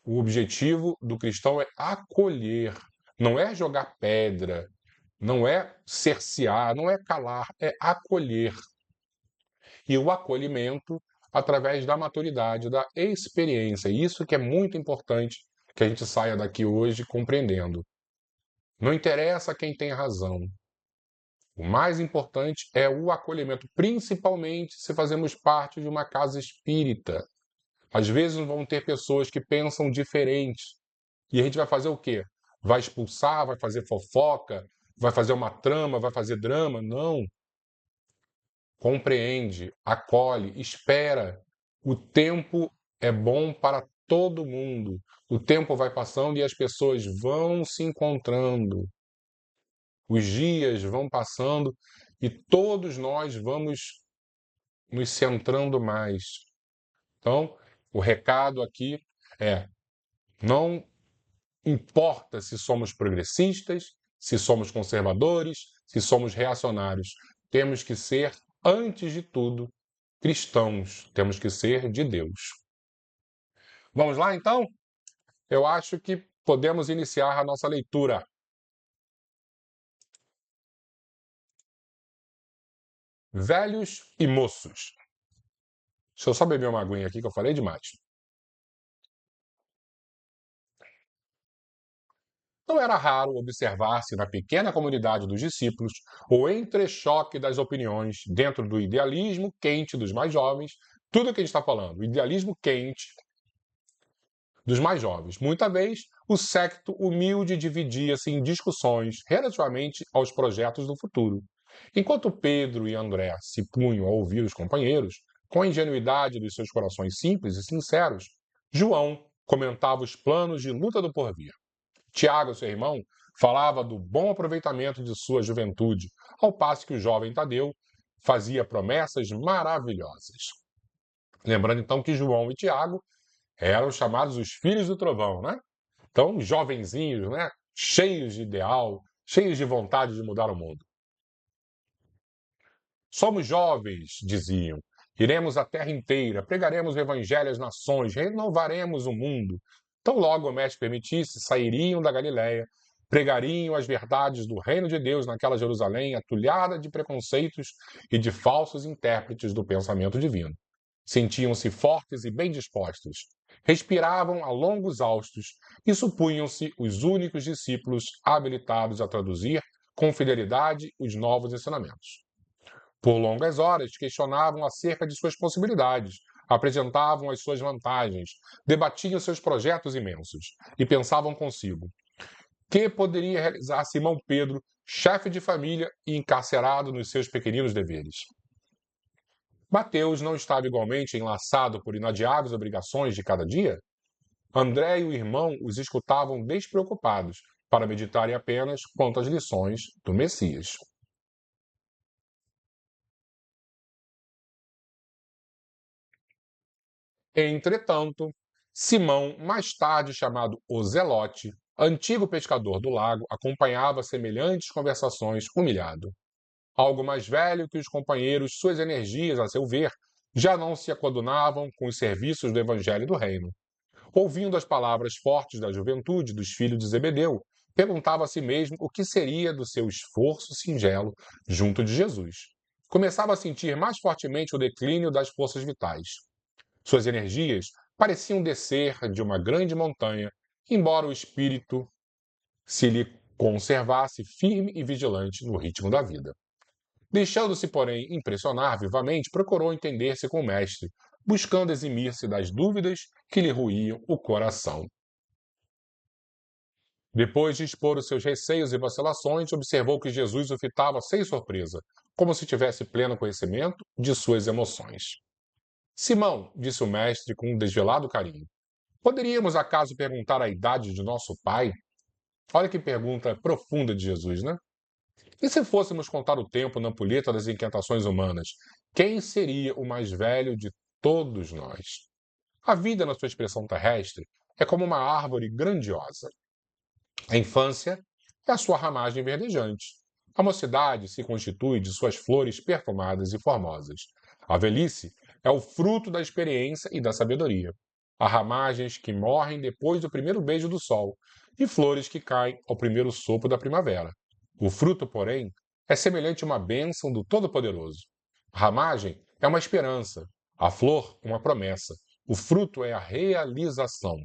O objetivo do cristão é acolher, não é jogar pedra, não é cercear, não é calar, é acolher. E o acolhimento através da maturidade, da experiência. Isso que é muito importante que a gente saia daqui hoje compreendendo. Não interessa quem tem razão. O mais importante é o acolhimento, principalmente se fazemos parte de uma casa espírita. Às vezes vão ter pessoas que pensam diferente. E a gente vai fazer o quê? Vai expulsar, vai fazer fofoca, vai fazer uma trama, vai fazer drama? Não. Compreende, acolhe, espera. O tempo é bom para todo mundo. O tempo vai passando e as pessoas vão se encontrando. Os dias vão passando e todos nós vamos nos centrando mais. Então, o recado aqui é: não importa se somos progressistas, se somos conservadores, se somos reacionários. Temos que ser, antes de tudo, cristãos. Temos que ser de Deus. Vamos lá, então? Eu acho que podemos iniciar a nossa leitura. Velhos e moços. Deixa eu só beber uma aguinha aqui que eu falei demais. Não era raro observar-se na pequena comunidade dos discípulos o entrechoque das opiniões dentro do idealismo quente dos mais jovens, tudo o que a gente está falando, o idealismo quente dos mais jovens. Muita vez, o secto humilde dividia-se em discussões relativamente aos projetos do futuro. Enquanto Pedro e André se punham a ouvir os companheiros, com a ingenuidade dos seus corações simples e sinceros, João comentava os planos de luta do porvir. Tiago, seu irmão, falava do bom aproveitamento de sua juventude, ao passo que o jovem Tadeu fazia promessas maravilhosas. Lembrando então que João e Tiago eram chamados os filhos do trovão, né? Então, jovenzinhos, né? Cheios de ideal, cheios de vontade de mudar o mundo. Somos jovens, diziam. Iremos a terra inteira, pregaremos o evangelho às nações, renovaremos o mundo. Tão logo o mestre permitisse, sairiam da Galiléia, pregariam as verdades do reino de Deus naquela Jerusalém atulhada de preconceitos e de falsos intérpretes do pensamento divino. Sentiam-se fortes e bem dispostos. Respiravam a longos haustos e supunham-se os únicos discípulos habilitados a traduzir com fidelidade os novos ensinamentos. Por longas horas, questionavam acerca de suas possibilidades, apresentavam as suas vantagens, debatiam seus projetos imensos e pensavam consigo: que poderia realizar Simão Pedro, chefe de família e encarcerado nos seus pequeninos deveres? Mateus não estava igualmente enlaçado por inadiáveis obrigações de cada dia? André e o irmão os escutavam despreocupados, para meditarem apenas quanto às lições do Messias. Entretanto, Simão, mais tarde chamado o Zelote, antigo pescador do lago, acompanhava semelhantes conversações humilhado. Algo mais velho que os companheiros, suas energias, a seu ver, já não se acodunavam com os serviços do Evangelho do Reino. Ouvindo as palavras fortes da juventude dos filhos de Zebedeu, perguntava a si mesmo o que seria do seu esforço singelo junto de Jesus. começava a sentir mais fortemente o declínio das forças vitais. Suas energias pareciam descer de uma grande montanha, embora o espírito se lhe conservasse firme e vigilante no ritmo da vida. Deixando-se, porém, impressionar vivamente, procurou entender-se com o mestre, buscando eximir-se das dúvidas que lhe ruíam o coração. Depois de expor os seus receios e vacilações, observou que Jesus o fitava sem surpresa, como se tivesse pleno conhecimento de suas emoções. Simão, disse o mestre com um desvelado carinho, poderíamos acaso perguntar a idade de nosso pai? Olha que pergunta profunda de Jesus, né? E se fôssemos contar o tempo na ampulheta das inquietações humanas, quem seria o mais velho de todos nós? A vida, na sua expressão terrestre, é como uma árvore grandiosa. A infância é a sua ramagem verdejante. A mocidade se constitui de suas flores perfumadas e formosas. A velhice é o fruto da experiência e da sabedoria. Há ramagens que morrem depois do primeiro beijo do sol e flores que caem ao primeiro sopro da primavera. O fruto, porém, é semelhante a uma bênção do Todo-Poderoso. A ramagem é uma esperança, a flor, uma promessa. O fruto é a realização.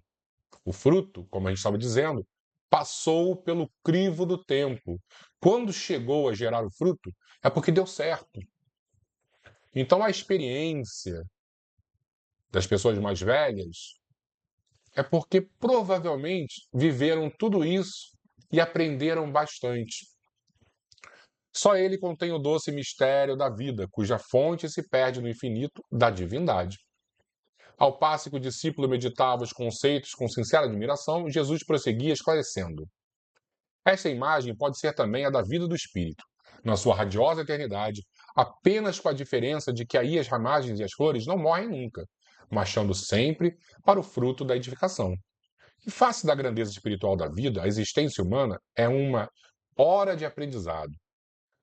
O fruto, como a gente estava dizendo, passou pelo crivo do tempo. Quando chegou a gerar o fruto, é porque deu certo. Então, a experiência das pessoas mais velhas é porque provavelmente viveram tudo isso e aprenderam bastante. Só ele contém o doce mistério da vida, cuja fonte se perde no infinito da divindade. Ao passo que o discípulo meditava os conceitos com sincera admiração, Jesus prosseguia esclarecendo. Esta imagem pode ser também a da vida do espírito, na sua radiosa eternidade, apenas com a diferença de que aí as ramagens e as flores não morrem nunca, marchando sempre para o fruto da edificação. E face da grandeza espiritual da vida, a existência humana é uma hora de aprendizado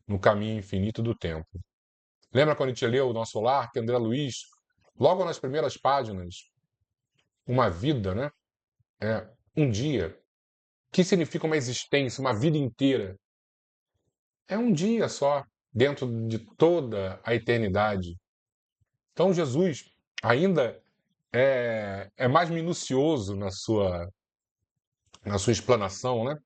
no caminho infinito do tempo. Lembra quando a gente leu o Nosso Lar, que André Luiz, logo nas primeiras páginas, uma vida, né? Um dia. Que significa uma existência, uma vida inteira? É um dia só, dentro de toda a eternidade. Então, Jesus ainda é mais minucioso na sua explanação, né?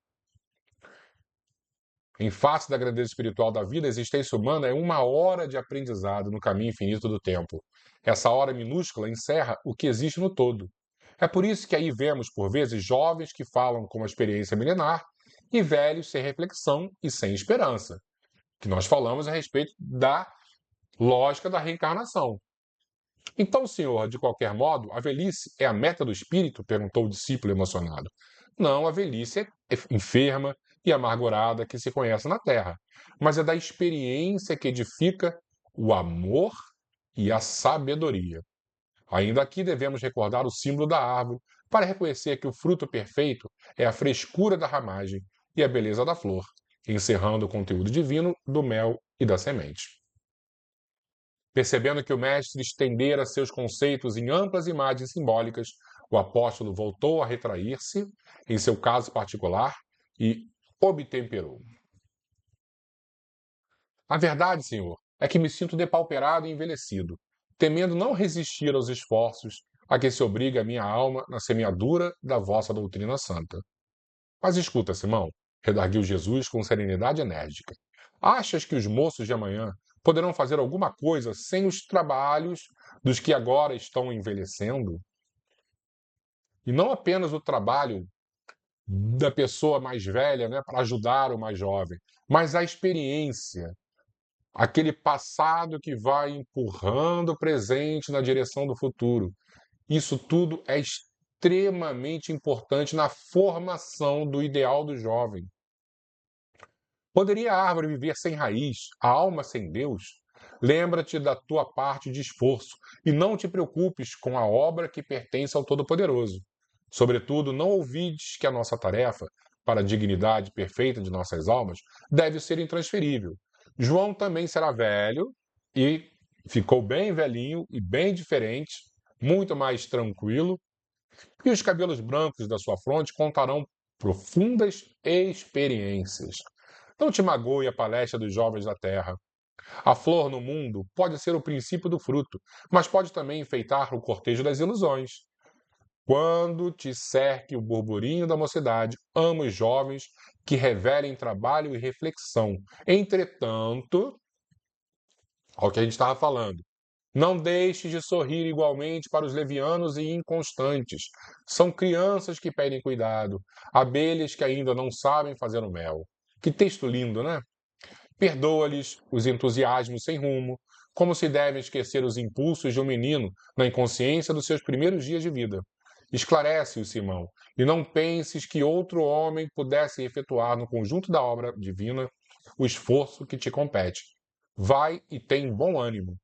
Em face da grandeza espiritual da vida, a existência humana é uma hora de aprendizado no caminho infinito do tempo. Essa hora minúscula encerra o que existe no todo. É por isso que aí vemos, por vezes, jovens que falam com uma experiência milenar e velhos sem reflexão e sem esperança. Que nós falamos a respeito da lógica da reencarnação. Então, senhor, de qualquer modo, a velhice é a meta do espírito? Perguntou o discípulo emocionado. Não, a velhice é enferma e amargurada que se conhece na terra, mas é da experiência que edifica o amor e a sabedoria. Ainda aqui devemos recordar o símbolo da árvore para reconhecer que o fruto perfeito é a frescura da ramagem e a beleza da flor, encerrando o conteúdo divino do mel e da semente. Percebendo que o mestre estendera seus conceitos em amplas imagens simbólicas, o apóstolo voltou a retrair-se em seu caso particular e obtemperou. A verdade, senhor, é que me sinto depauperado e envelhecido, temendo não resistir aos esforços a que se obriga a minha alma na semeadura da vossa doutrina santa. Mas escuta, Simão, redarguiu Jesus com serenidade enérgica. Achas que os moços de amanhã poderão fazer alguma coisa sem os trabalhos dos que agora estão envelhecendo? E não apenas o trabalho da pessoa mais velha, né, para ajudar o mais jovem, mas a experiência, aquele passado que vai empurrando o presente na direção do futuro. Isso tudo é extremamente importante na formação do ideal do jovem. Poderia a árvore viver sem raiz, a alma sem Deus? Lembra-te da tua parte de esforço e não te preocupes com a obra que pertence ao Todo-Poderoso. Sobretudo, não ouvides que a nossa tarefa, para a dignidade perfeita de nossas almas, deve ser intransferível. João também será velho e ficou bem velhinho e bem diferente, muito mais tranquilo, e os cabelos brancos da sua fronte contarão profundas experiências. Não te magoe a palestra dos jovens da terra. A flor no mundo pode ser o princípio do fruto, mas pode também enfeitar o cortejo das ilusões. Quando te cerque o burburinho da mocidade, ama os jovens que revelem trabalho e reflexão. Entretanto, ao que a gente estava falando, não deixes de sorrir igualmente para os levianos e inconstantes. São crianças que pedem cuidado, abelhas que ainda não sabem fazer o mel. Que texto lindo, né? Perdoa-lhes os entusiasmos sem rumo, como se devem esquecer os impulsos de um menino na inconsciência dos seus primeiros dias de vida. Esclarece-os, Simão, e não penses que outro homem pudesse efetuar no conjunto da obra divina o esforço que te compete. Vai e tem bom ânimo.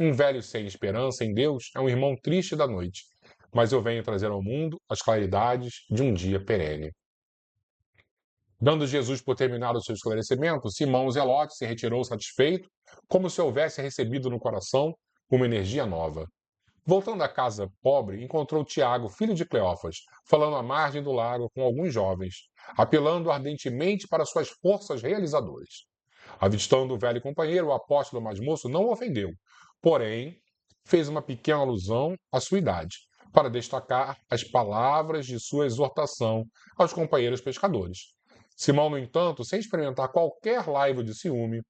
Um velho sem esperança em Deus é um irmão triste da noite, mas eu venho trazer ao mundo as claridades de um dia perene. Dando Jesus por terminado o seu esclarecimento, Simão Zelote se retirou satisfeito, como se houvesse recebido no coração uma energia nova. Voltando à casa pobre, encontrou Tiago, filho de Cleófas, falando à margem do lago com alguns jovens, apelando ardentemente para suas forças realizadoras. Avistando o velho companheiro, o apóstolo mais moço não o ofendeu, porém fez uma pequena alusão à sua idade, para destacar as palavras de sua exortação aos companheiros pescadores. Simão, no entanto, sem experimentar qualquer laivo de ciúme,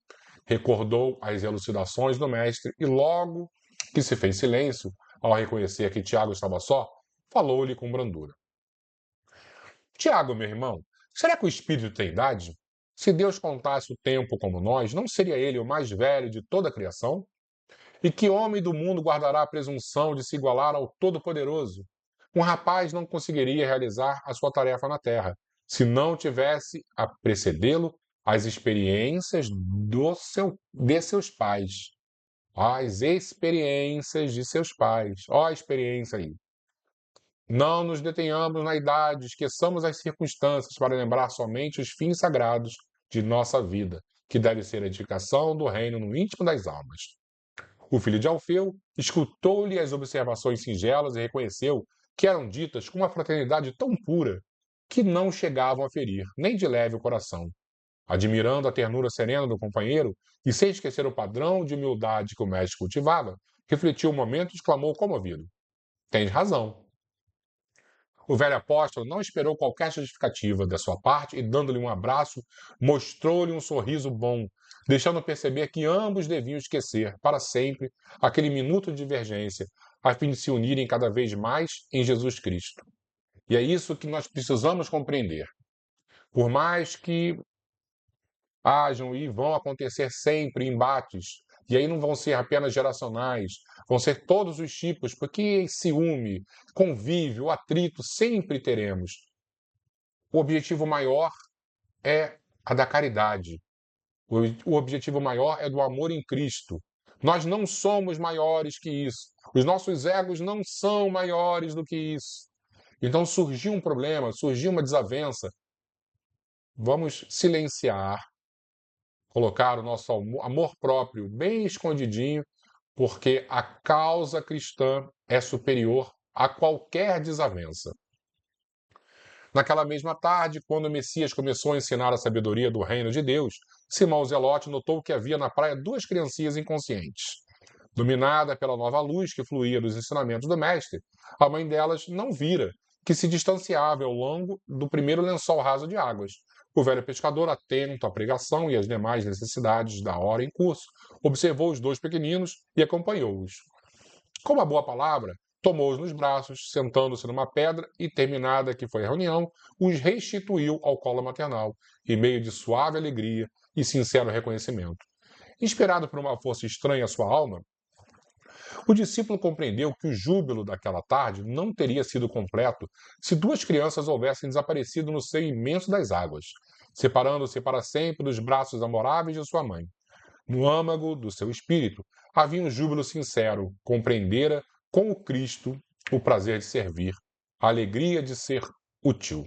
recordou as elucidações do mestre e, logo que se fez silêncio, ao reconhecer que Tiago estava só, falou-lhe com brandura. Tiago, meu irmão, será que o Espírito tem idade? Se Deus contasse o tempo como nós, não seria ele o mais velho de toda a criação? E que homem do mundo guardará a presunção de se igualar ao Todo-Poderoso? Um rapaz não conseguiria realizar a sua tarefa na terra, se não tivesse a precedê-lo as experiências de seus pais. As experiências de seus pais. Ó a experiência aí. Não nos detenhamos na idade, esqueçamos as circunstâncias para lembrar somente os fins sagrados de nossa vida, que deve ser a edificação do reino no íntimo das almas. O filho de Alfeu escutou-lhe as observações singelas e reconheceu que eram ditas com uma fraternidade tão pura que não chegavam a ferir, nem de leve o coração. Admirando a ternura serena do companheiro e sem esquecer o padrão de humildade que o mestre cultivava, refletiu um momento e exclamou comovido: Tens razão. O velho apóstolo não esperou qualquer justificativa da sua parte e, dando-lhe um abraço, mostrou-lhe um sorriso bom, deixando perceber que ambos deviam esquecer, para sempre, aquele minuto de divergência, a fim de se unirem cada vez mais em Jesus Cristo. E é isso que nós precisamos compreender. Por mais que hajam e vão acontecer sempre embates, e aí não vão ser apenas geracionais, vão ser todos os tipos, porque ciúme, convívio, atrito sempre teremos. O objetivo maior é a da caridade. O objetivo maior é do amor em Cristo. Nós não somos maiores que isso. Os nossos egos não são maiores do que isso. Então surgiu um problema, surgiu uma desavença. Vamos silenciar, colocar o nosso amor próprio bem escondidinho, porque a causa cristã é superior a qualquer desavença. Naquela mesma tarde, quando o Messias começou a ensinar a sabedoria do reino de Deus, Simão Zelote notou que havia na praia duas criancinhas inconscientes. Dominada pela nova luz que fluía dos ensinamentos do mestre, a mãe delas não vira que se distanciava ao longo do primeiro lençol raso de águas. O velho pescador, atento à pregação e às demais necessidades da hora em curso, observou os dois pequeninos e acompanhou-os. Com uma boa palavra, tomou-os nos braços, sentando-se numa pedra e, terminada que foi a reunião, os restituiu ao colo maternal, em meio de suave alegria e sincero reconhecimento. Inspirado por uma força estranha à sua alma, o discípulo compreendeu que o júbilo daquela tarde não teria sido completo se duas crianças houvessem desaparecido no seio imenso das águas, separando-se para sempre dos braços amoráveis de sua mãe. No âmago do seu espírito havia um júbilo sincero, compreendera com o Cristo o prazer de servir, a alegria de ser útil.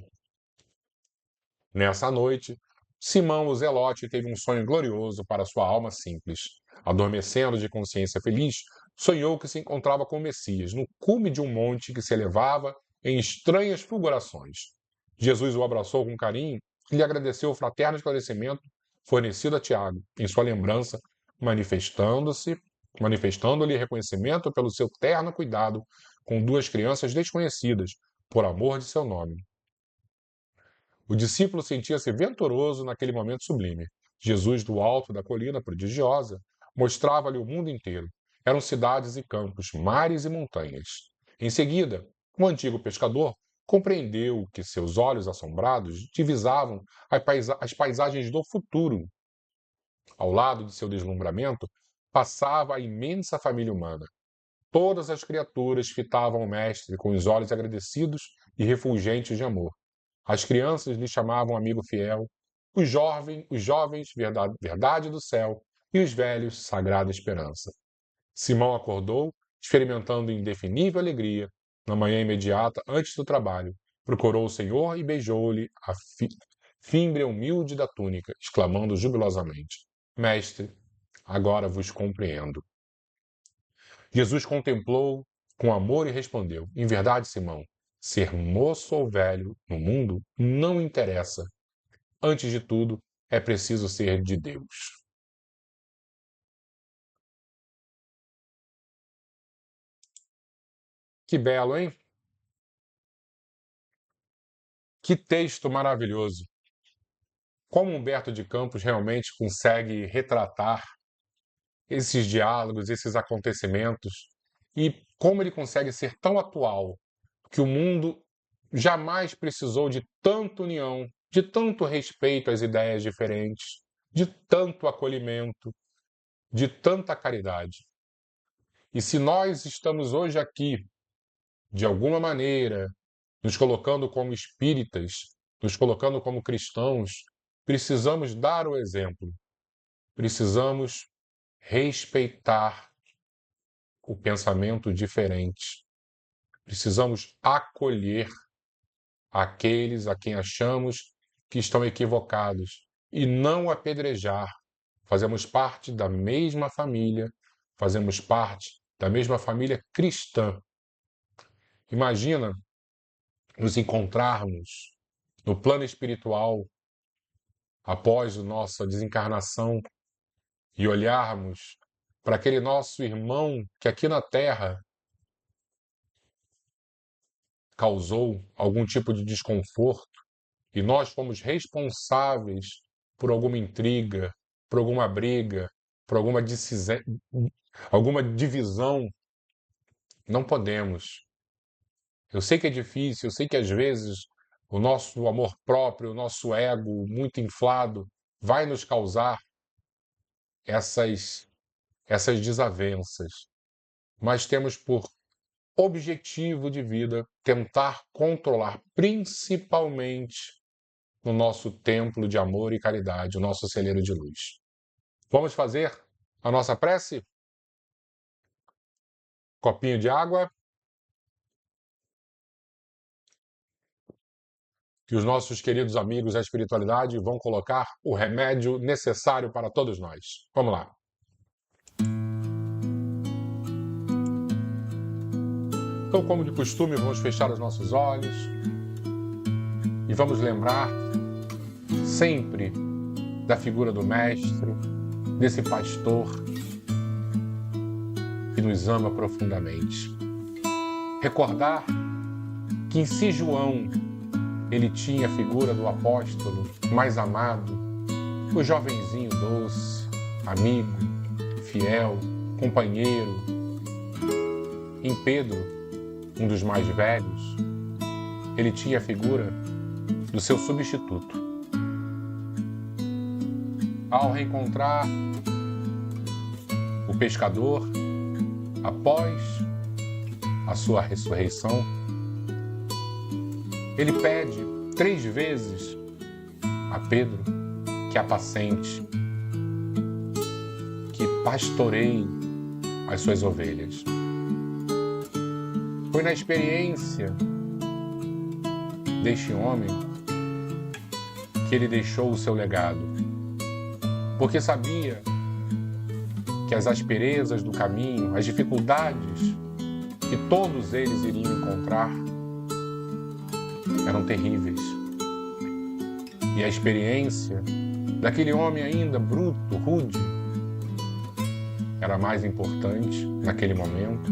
Nessa noite, Simão o Zelote teve um sonho glorioso para sua alma simples. Adormecendo de consciência feliz, sonhou que se encontrava com o Messias, no cume de um monte que se elevava em estranhas fulgurações. Jesus o abraçou com carinho e lhe agradeceu o fraterno esclarecimento fornecido a Tiago, em sua lembrança, manifestando-lhe reconhecimento pelo seu terno cuidado com duas crianças desconhecidas, por amor de seu nome. O discípulo sentia-se venturoso naquele momento sublime. Jesus, do alto da colina prodigiosa, mostrava-lhe o mundo inteiro. Eram cidades e campos, mares e montanhas. Em seguida, o antigo pescador compreendeu que seus olhos assombrados divisavam as paisagens do futuro. Ao lado de seu deslumbramento, passava a imensa família humana. Todas as criaturas fitavam o mestre com os olhos agradecidos e refulgentes de amor. As crianças lhe chamavam amigo fiel, os jovens verdade do céu, e os velhos sagrada esperança. Simão acordou, experimentando indefinível alegria. Na manhã imediata, antes do trabalho, procurou o Senhor e beijou-lhe a fímbria humilde da túnica, exclamando jubilosamente: Mestre, agora vos compreendo. Jesus contemplou com amor e respondeu: Em verdade, Simão, ser moço ou velho no mundo não interessa. Antes de tudo, é preciso ser de Deus. Que belo, hein? Que texto maravilhoso. Como Humberto de Campos realmente consegue retratar esses diálogos, esses acontecimentos, e como ele consegue ser tão atual que o mundo jamais precisou de tanta união, de tanto respeito às ideias diferentes, de tanto acolhimento, de tanta caridade. E se nós estamos hoje aqui, de alguma maneira, nos colocando como espíritas, nos colocando como cristãos, precisamos dar o exemplo, precisamos respeitar o pensamento diferente, precisamos acolher aqueles a quem achamos que estão equivocados e não apedrejar. Fazemos parte da mesma família, fazemos parte da mesma família cristã. Imagina nos encontrarmos no plano espiritual após a nossa desencarnação e olharmos para aquele nosso irmão que aqui na Terra causou algum tipo de desconforto e nós fomos responsáveis por alguma intriga, por alguma briga, por alguma divisão. Não podemos. Eu sei que é difícil, eu sei que às vezes o nosso amor próprio, o nosso ego muito inflado vai nos causar essas desavenças. Mas temos por objetivo de vida tentar controlar, principalmente no nosso templo de amor e caridade, o nosso celeiro de luz. Vamos fazer a nossa prece? Copinho de água. Que os nossos queridos amigos da espiritualidade vão colocar o remédio necessário para todos nós. Vamos lá. Então, como de costume, vamos fechar os nossos olhos e vamos lembrar sempre da figura do Mestre, desse pastor que nos ama profundamente. Recordar que em si João ele tinha a figura do apóstolo mais amado, o jovenzinho doce, amigo, fiel, companheiro. Em Pedro, um dos mais velhos, ele tinha a figura do seu substituto. Ao reencontrar o pescador, após a sua ressurreição, ele pede 3 vezes a Pedro que apacente, que pastoreie as suas ovelhas. Foi na experiência deste homem que ele deixou o seu legado, porque sabia que as asperezas do caminho, as dificuldades que todos eles iriam encontrar eram terríveis. E a experiência daquele homem ainda bruto, rude, era mais importante naquele momento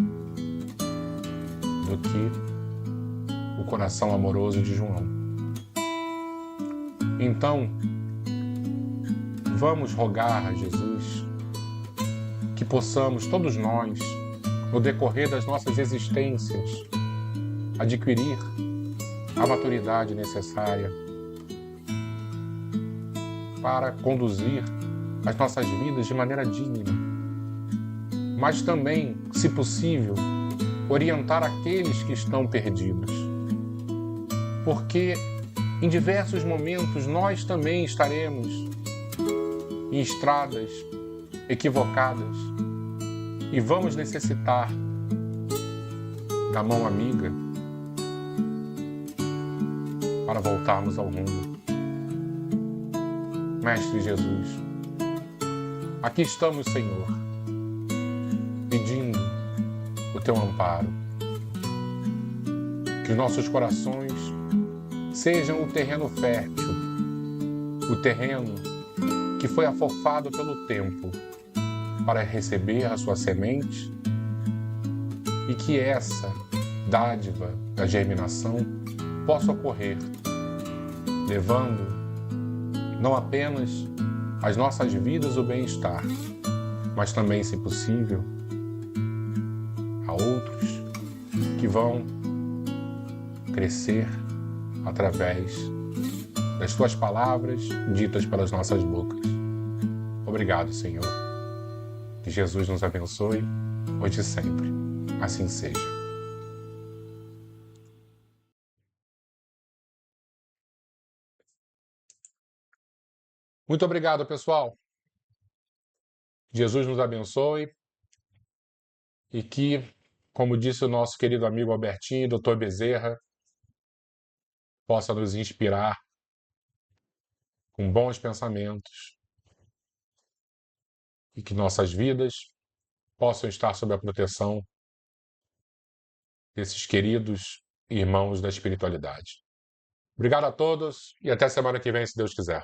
do que o coração amoroso de João. Então, vamos rogar a Jesus que possamos, todos nós, no decorrer das nossas existências, adquirir a maturidade necessária para conduzir as nossas vidas de maneira digna, mas também, se possível, orientar aqueles que estão perdidos. Porque em diversos momentos nós também estaremos em estradas equivocadas e vamos necessitar da mão amiga para voltarmos ao rumo. Mestre Jesus, aqui estamos, Senhor, pedindo o Teu amparo. Que nossos corações sejam o terreno fértil, o terreno que foi afofado pelo tempo para receber a sua semente e que essa dádiva da germinação possa ocorrer, levando não apenas às nossas vidas o bem-estar, mas também, se possível, a outros que vão crescer através das Tuas palavras ditas pelas nossas bocas. Obrigado, Senhor. Que Jesus nos abençoe, hoje e sempre. Assim seja. Muito obrigado, pessoal. Jesus nos abençoe e que, como disse o nosso querido amigo Albertinho, Dr. Bezerra, possa nos inspirar com bons pensamentos e que nossas vidas possam estar sob a proteção desses queridos irmãos da espiritualidade. Obrigado a todos e até semana que vem, se Deus quiser.